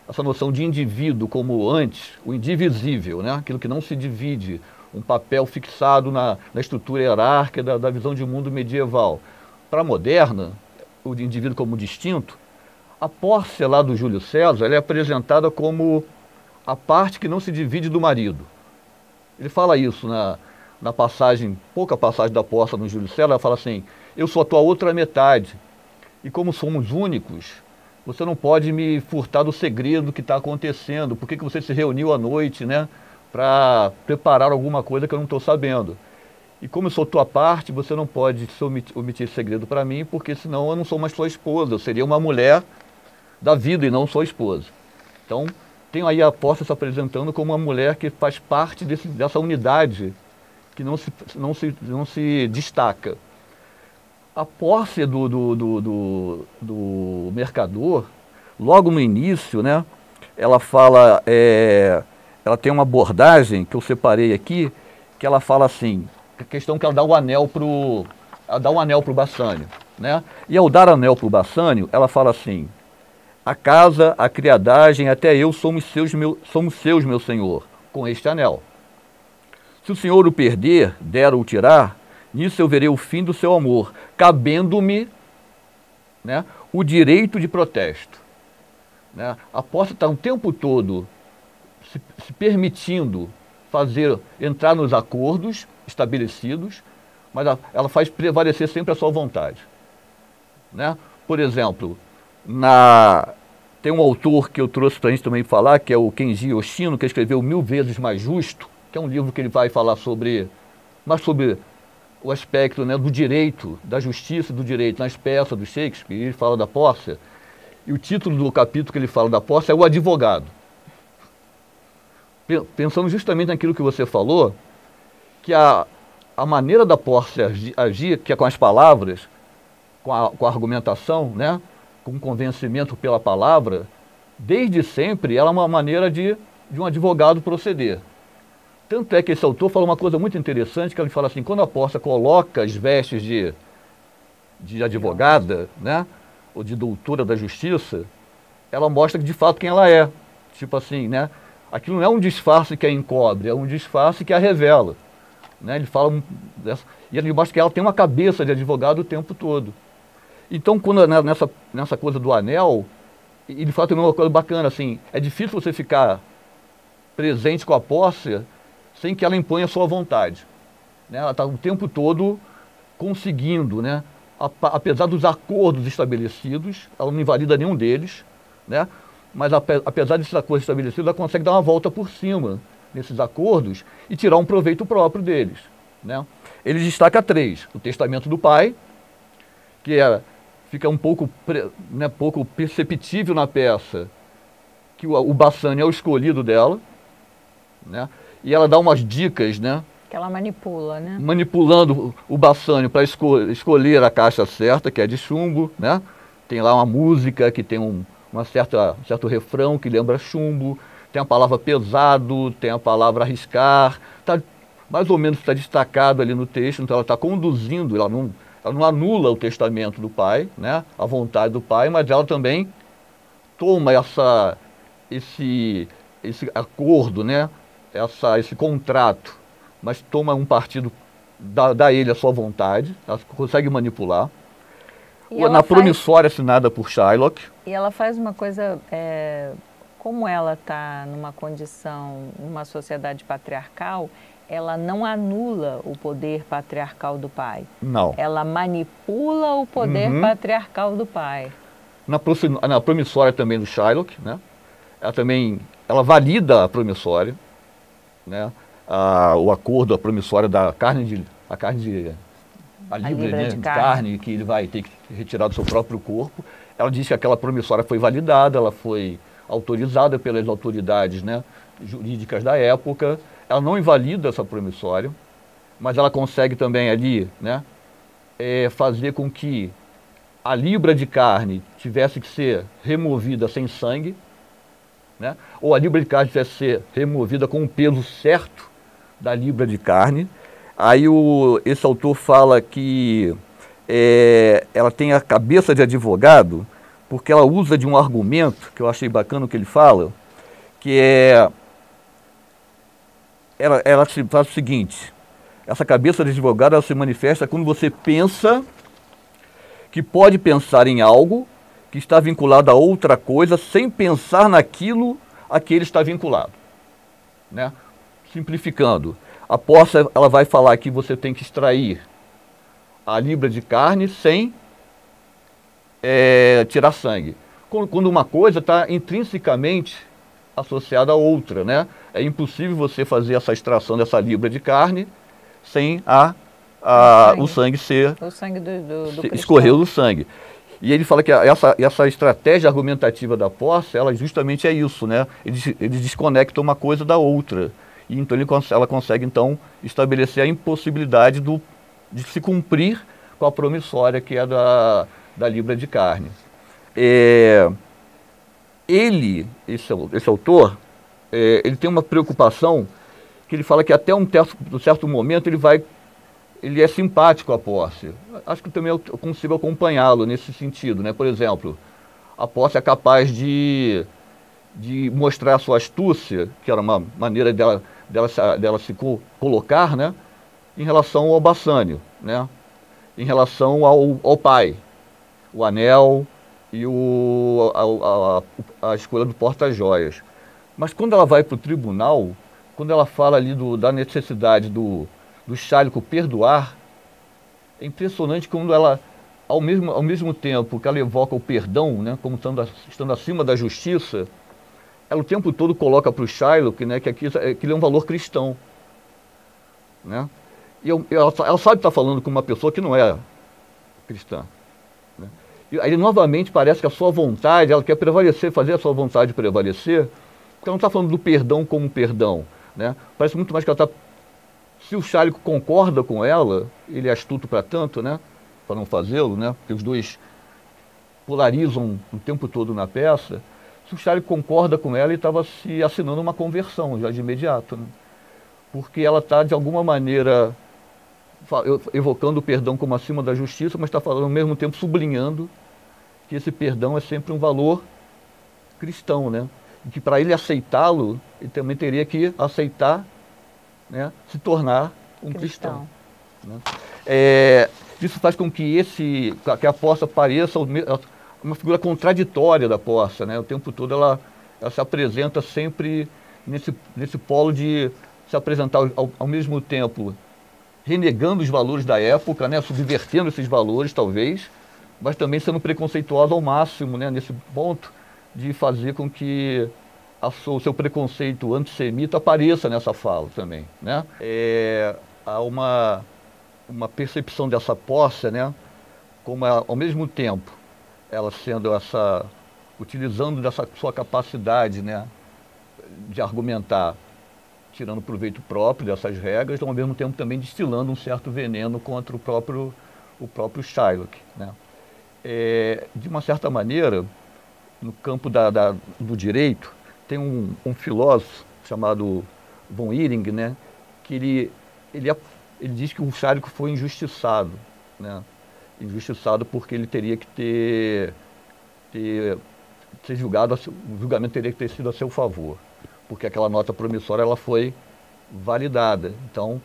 essa noção de indivíduo como antes, o indivisível, né? Aquilo que não se divide, um papel fixado na estrutura hierárquica da visão de mundo medieval. Para a moderna, o indivíduo como distinto, a Pórcia lá do Júlio César, ela é apresentada como a parte que não se divide do marido. Ele fala isso na passagem, pouca passagem da Pórcia no Júlio César, ela fala assim, eu sou a tua outra metade, e como somos únicos, você não pode me furtar do segredo que está acontecendo, por que você se reuniu à noite, né, para preparar alguma coisa que eu não estou sabendo. E como eu sou tua parte, você não pode omitir esse segredo para mim, porque senão eu não sou mais sua esposa, eu seria uma mulher da vida e não sua esposa. Então, tenho aí a Pórcia se apresentando como uma mulher que faz parte dessa unidade que não se destaca. A Pórcia do mercador, logo no início, né, ela fala, ela tem uma abordagem que eu separei aqui, que ela fala assim, a questão que ela dá o anel pro Bassanio, né? E ao dar anel pro Bassanio, ela fala assim, a casa, a criadagem, até eu somos seus, meu senhor, com este anel. Se o senhor o perder, der ou tirar, nisso eu verei o fim do seu amor, cabendo-me, né, o direito de protesto. Né? A Pórcia está o tempo todo se permitindo entrar nos acordos estabelecidos, mas ela faz prevalecer sempre a sua vontade. Né? Por exemplo, tem um autor que eu trouxe para a gente também falar, que é o Kenji Yoshino, que escreveu 1000 Vezes Mais Justo, que é um livro que ele vai falar sobre o aspecto, né, do direito, da justiça e do direito nas peças do Shakespeare, e ele fala da Pórcia, e o título do capítulo que ele fala da Pórcia é O Advogado. Pensando justamente naquilo que você falou, que a maneira da Pórcia agir, que é com as palavras, com a argumentação, né, com o convencimento pela palavra, desde sempre ela é uma maneira de um advogado proceder. Tanto é que esse autor fala uma coisa muito interessante, que ele fala assim, quando a Pórcia coloca as vestes de advogada, né, ou de doutora da justiça, ela mostra de fato quem ela é. Tipo assim, né, aquilo não é um disfarce que a encobre, é um disfarce que a revela. Né, ele fala, e ele mostra que ela tem uma cabeça de advogado o tempo todo. Então, quando nessa coisa do anel, ele fala também uma coisa bacana, assim, é difícil você ficar presente com a Pórcia sem que ela imponha a sua vontade. Né? Ela está o tempo todo conseguindo, né? Apesar dos acordos estabelecidos, ela não invalida nenhum deles, né? Mas apesar desses acordos estabelecidos, ela consegue dar uma volta por cima nesses acordos e tirar um proveito próprio deles. Né? Ele destaca 3, o testamento do pai, que fica um pouco, né, pouco perceptível na peça, que o Bassanio é o escolhido dela, né? E ela dá umas dicas, né? Que ela manipula, né? Manipulando o Bassanio para escolher a caixa certa, que é de chumbo, né? Tem lá uma música que tem um certo refrão que lembra chumbo, tem a palavra pesado, tem a palavra arriscar, mais ou menos está destacado ali no texto, então ela está conduzindo, ela não anula o testamento do pai, né? A vontade do pai, mas ela também toma esse acordo, né? Esse contrato, mas toma um partido, dá ele a sua vontade, ela consegue manipular. Na promissória assinada por Shylock. E ela faz uma coisa, como ela está numa condição, numa sociedade patriarcal, ela não anula o poder patriarcal do pai. Não. Ela manipula o poder patriarcal do pai. Na promissória também do Shylock, né? Ela valida a promissória, né? O acordo, a promissória da a libra de carne que ele vai ter que retirar do seu próprio corpo. Ela diz que aquela promissória foi validada, ela foi autorizada pelas autoridades, né, jurídicas da época. Ela não invalida essa promissória, mas ela consegue também ali, né, fazer com que a libra de carne tivesse que ser removida sem sangue, né, ou a libra de carne tivesse que ser removida com o peso certo da libra de carne. Aí esse autor fala que ela tem a cabeça de advogado porque ela usa de um argumento, que eu achei bacana o que ele fala, que é ela se faz o seguinte, essa cabeça de advogado ela se manifesta quando você pensa que pode pensar em algo que está vinculado a outra coisa sem pensar naquilo a que ele está vinculado, né? Simplificando, a posse ela vai falar que você tem que extrair a libra de carne sem tirar sangue. Quando uma coisa está intrinsecamente associada a outra, né? É impossível você fazer essa extração dessa libra de carne sem o sangue ser... O sangue do escorreu do sangue. E ele fala que essa estratégia argumentativa da posse, ela justamente é isso, né? Ele desconecta uma coisa da outra. E então ela consegue, então, estabelecer a impossibilidade de se cumprir com a promissória que é da libra de carne. Esse autor, ele tem uma preocupação que ele fala que até um certo momento ele é simpático à posse. Acho que também eu consigo acompanhá-lo nesse sentido, né? Por exemplo, a posse é capaz de mostrar a sua astúcia, que era uma maneira dela se colocar, né? Em relação ao Bassânio, né? Em relação ao pai, o anel e a escolha do porta-joias. Mas quando ela vai para o tribunal, quando ela fala ali da necessidade do Shylock perdoar, é impressionante quando ela, ao mesmo tempo que ela evoca o perdão, né, como estando acima da justiça, ela o tempo todo coloca para o Shylock, né, que aquilo é um valor cristão, né? E ela sabe estar falando com uma pessoa que não é cristã, né? E aí novamente parece que a sua vontade, ela quer prevalecer, fazer a sua vontade prevalecer, porque ela não está falando do perdão como perdão, né? Parece muito mais que ela está... Se o Shylock concorda com ela, ele é astuto para tanto, né? Para não fazê-lo, né? Porque os dois polarizam o tempo todo na peça. Se o Shylock concorda com ela, ele estava se assinando uma conversão já de imediato, né? Porque ela está, de alguma maneira, evocando o perdão como acima da justiça, mas está falando ao mesmo tempo, sublinhando que esse perdão é sempre um valor cristão, né? E que para ele aceitá-lo, ele também teria que aceitar, né, se tornar um cristão. Né? Isso faz com que a posse pareça uma figura contraditória da posse, né? O tempo todo ela se apresenta sempre nesse polo de se apresentar ao mesmo tempo renegando os valores da época, né, subvertendo esses valores talvez, mas também sendo preconceituosa ao máximo, né, nesse ponto de fazer com que o seu preconceito antissemita apareça nessa fala também, né? Há uma percepção dessa posse, né, como ao mesmo tempo ela sendo utilizando dessa sua capacidade, né, de argumentar, tirando proveito próprio dessas regras, ao mesmo tempo também destilando um certo veneno contra o próprio Shylock, né? De uma certa maneira, no campo do direito, tem um filósofo chamado von Ihring, né, que ele diz que o Shylock foi injustiçado, né? Injustiçado porque ele teria que ser julgado, o julgamento teria que ter sido a seu favor, porque aquela nota promissória ela foi validada. Então,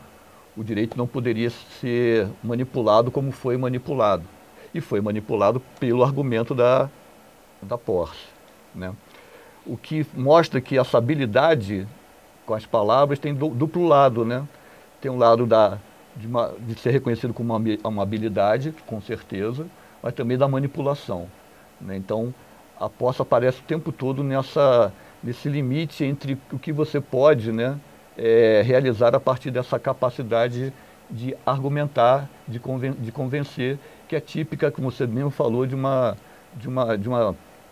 o direito não poderia ser manipulado como foi manipulado. E foi manipulado pelo argumento da posse, né? O que mostra que essa habilidade com as palavras tem duplo lado, né? Tem um lado de ser reconhecido como uma habilidade, com certeza, mas também da manipulação, né? Então, a posse aparece o tempo todo nesse limite entre o que você pode, né, realizar a partir dessa capacidade de argumentar, de convencer, que é típica, como você mesmo falou, de uma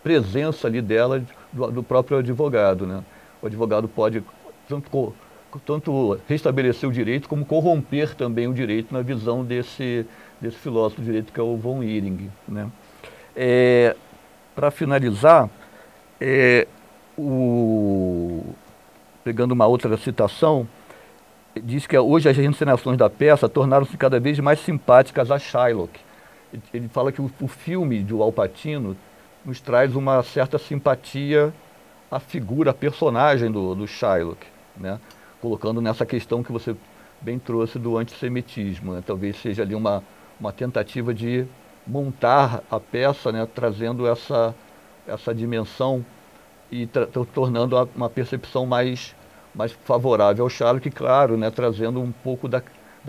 presença ali dela, do próprio advogado, né? O advogado pode tanto restabelecer o direito, como corromper também o direito na visão desse filósofo do direito que é o von Ihring, né? Para finalizar, pegando uma outra citação, diz que hoje as encenações da peça tornaram-se cada vez mais simpáticas a Shylock. Ele fala que o filme do Al Pacino nos traz uma certa simpatia à figura, à personagem do Shylock, né? colocando nessa questão que você bem trouxe do antissemitismo, né? Talvez seja ali uma tentativa de montar a peça, né? Trazendo essa dimensão e tornando uma percepção mais favorável ao Charles, que, claro, né? Trazendo um pouco da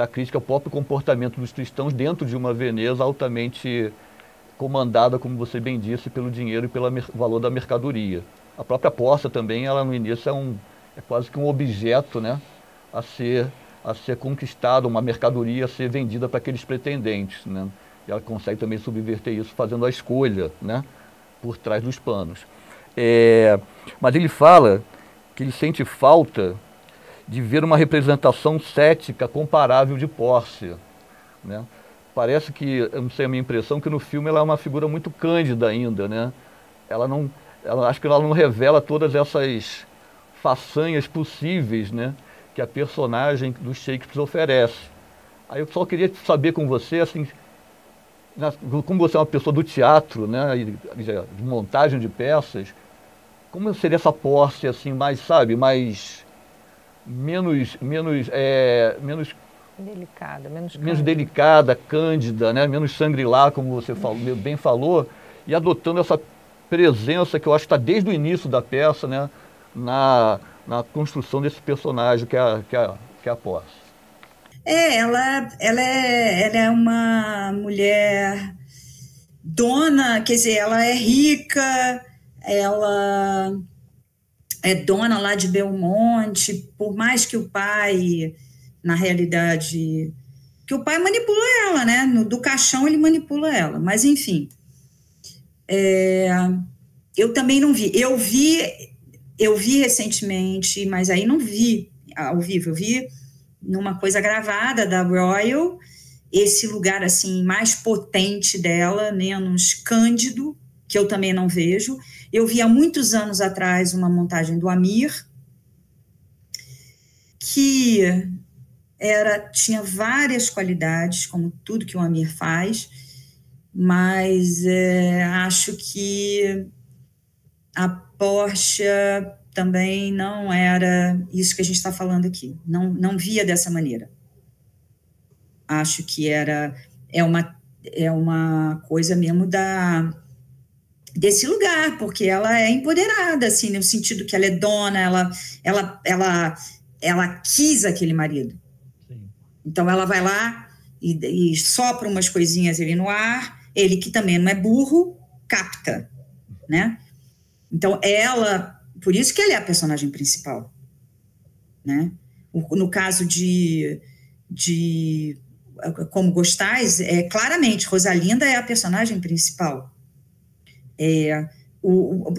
crítica ao próprio comportamento dos cristãos dentro de uma Veneza altamente comandada, como você bem disse, pelo dinheiro e pelo valor da mercadoria. A própria Porcia também, ela no início é quase que um objeto, né, a ser conquistado, uma mercadoria a ser vendida para aqueles pretendentes, né? E ela consegue também subverter isso fazendo a escolha, né, por trás dos panos. Mas ele fala que ele sente falta de ver uma representação cética comparável de Porcia, né? Parece que, eu não sei a minha impressão, que no filme ela é uma figura muito cândida ainda, né? Acho que ela não revela todas essas façanhas possíveis, né, que a personagem do Shakespeare oferece. Aí eu só queria saber com você, assim, como você é uma pessoa do teatro, né, de montagem de peças, como seria essa Porcia, assim, mais, sabe, menos delicada, menos delicada, cândida, né? Menos Shangri-La, como você bem falou, e adotando essa presença que eu acho que está desde o início da peça, né? Na construção desse personagem que é a Porcia. Ela é uma mulher dona, quer dizer, ela é rica, ela é dona lá de Belmonte, por mais que o pai, na realidade, que o pai manipula ela, né? Do caixão ele manipula ela, mas enfim. Eu também não vi. Eu vi recentemente, mas aí não vi ao vivo, eu vi numa coisa gravada da Royal, esse lugar assim mais potente dela, menos cândido, que eu também não vejo. Eu vi há muitos anos atrás uma montagem do Amir, que tinha várias qualidades, como tudo que o Amir faz, mas acho que a Porcia também não era isso que a gente está falando aqui. Não via dessa maneira. Acho que é uma coisa mesmo desse lugar, porque ela é empoderada, assim, no sentido que ela é dona, ela quis aquele marido. Sim. Então ela vai lá e sopra umas coisinhas ali no ar, ele que também não é burro, capta, né? Então por isso que ela é a personagem principal, né? No caso de Como Gostais, claramente, Rosalinda é a personagem principal.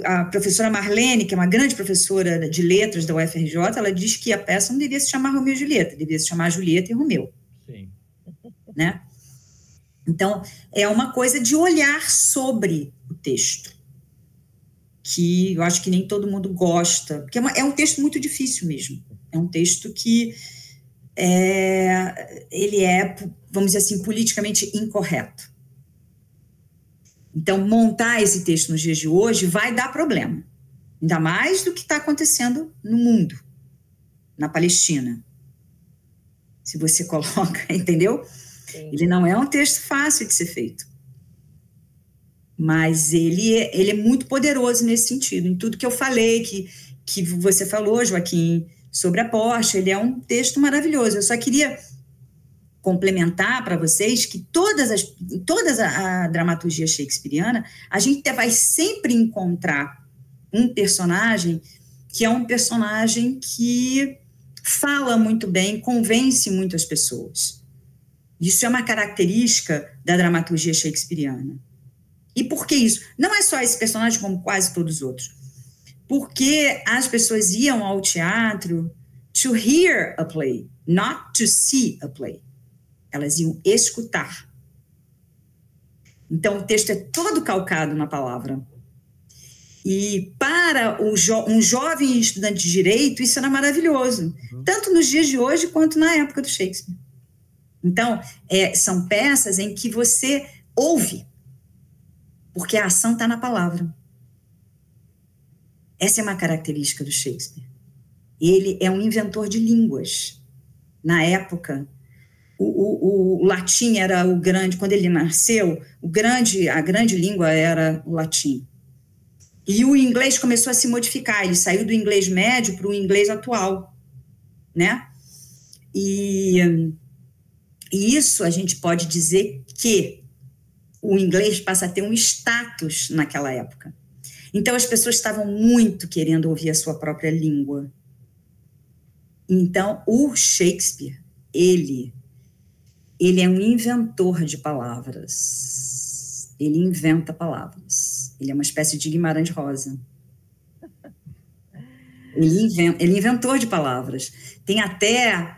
A professora Marlene, que é uma grande professora de letras da UFRJ, ela diz que a peça não devia se chamar Romeu e Julieta, devia se chamar Julieta e Romeu. Sim. Né? Então, é uma coisa de olhar sobre o texto, que eu acho que nem todo mundo gosta, porque é um texto muito difícil mesmo. É um texto que ele vamos dizer assim, politicamente incorreto. Então, montar esse texto nos dias de hoje vai dar problema. Ainda mais do que está acontecendo no mundo, na Palestina. Se você coloca, entendeu? Sim. Ele não é um texto fácil de ser feito. Mas ele é muito poderoso nesse sentido. Em tudo que eu falei, que você falou, Joaquim, sobre a Porcia, ele é um texto maravilhoso. Eu só queria complementar para vocês que toda a dramaturgia shakespeariana, a gente vai sempre encontrar um personagem que é um personagem que fala muito bem, convence muitas pessoas. Isso é uma característica da dramaturgia shakespeariana. E por que isso? Não é só esse personagem, como quase todos os outros. Porque as pessoas iam ao teatro to hear a play, not to see a play. Elas iam escutar. Então, o texto é todo calcado na palavra. E para um jovem estudante de direito, isso era maravilhoso. Tanto nos dias de hoje, quanto na época do Shakespeare. Então, são peças em que você ouve, porque a ação está na palavra. Essa é uma característica do Shakespeare. ele é um inventor de línguas. Na época, o latim era o grande, quando ele nasceu, a grande língua era o latim. E o inglês começou a se modificar, ele saiu do inglês médio para o inglês atual, né? E isso a gente pode dizer que o inglês passa a ter um status naquela época. Então, as pessoas estavam muito querendo ouvir a sua própria língua. Então, o Shakespeare, ele é um inventor de palavras. Ele inventa palavras. Ele é uma espécie de Guimarães Rosa. Ele é inventor de palavras. Tem até,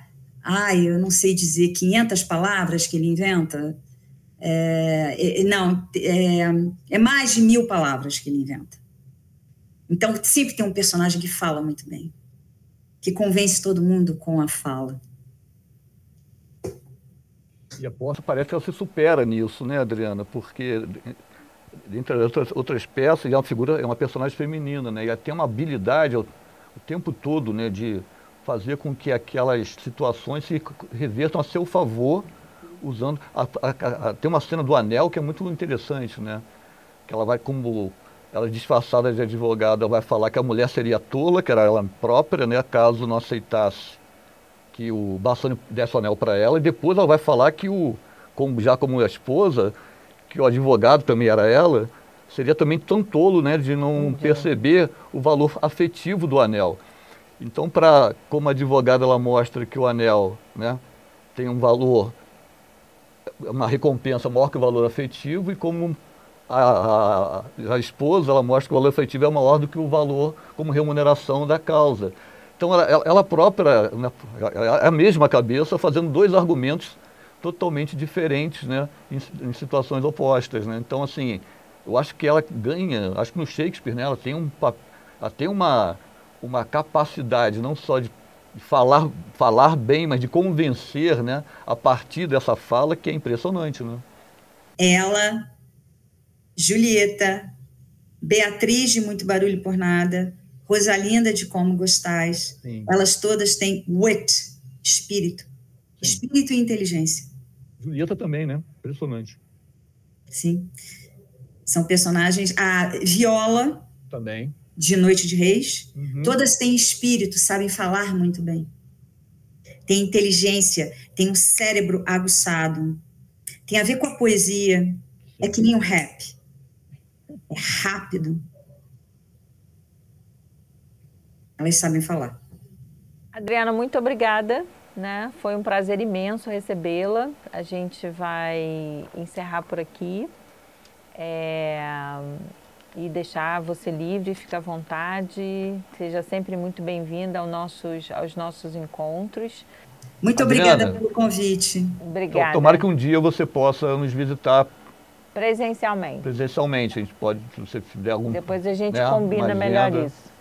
eu não sei dizer, 500 palavras que ele inventa. É mais de 1000 palavras que ele inventa. Então, sempre tem um personagem que fala muito bem, que convence todo mundo com a fala. E a Porta parece que ela se supera nisso, né, Adriana? Porque, entre outras peças, é uma personagem feminina, né? E ela tem uma habilidade o tempo todo, né, de fazer com que aquelas situações se revertam a seu favor, usando... tem uma cena do anel que é muito interessante, né? Que ela vai como... Ela disfarçada de advogada vai falar que a mulher seria tola, que era ela própria, né, caso não aceitasse que o Bassani desse o anel para ela, e depois ela vai falar que como a esposa, que o advogado também era ela, seria também tão tolo, né, de não perceber o valor afetivo do anel. Então, como advogada, ela mostra que o anel, né, tem um valor, uma recompensa maior que o valor afetivo, e como a esposa, ela mostra que o valor afetivo é maior do que o valor como remuneração da causa. Então, ela própria, né, é a mesma cabeça, fazendo dois argumentos totalmente diferentes, né, em situações opostas, né? Então, assim, eu acho que ela ganha, acho que no Shakespeare, né, ela tem uma capacidade não só de falar bem, mas de convencer, né, a partir dessa fala, que é impressionante, né? Ela, Julieta, Beatriz de Muito Barulho por Nada, Rosalinda de Como Gostais, sim, elas todas têm wit, espírito. Sim. Espírito e inteligência. Julieta também, né? Impressionante. Sim. São personagens... A Viola, também, de Noite de Reis, todas têm espírito, sabem falar muito bem. Tem inteligência, tem um cérebro aguçado. Tem a ver com a poesia. Sim. É que nem um rap. É rápido. Elas sabem falar. Adriana, muito obrigada, né? Foi um prazer imenso recebê-la. A gente vai encerrar por aqui e deixar você livre, fica à vontade. Seja sempre muito bem-vinda aos nossos encontros. Muito obrigada pelo convite. Obrigada. Tomara que um dia você possa nos visitar presencialmente. Presencialmente, a gente pode, se você tiver algum... Depois a gente combina melhor isso.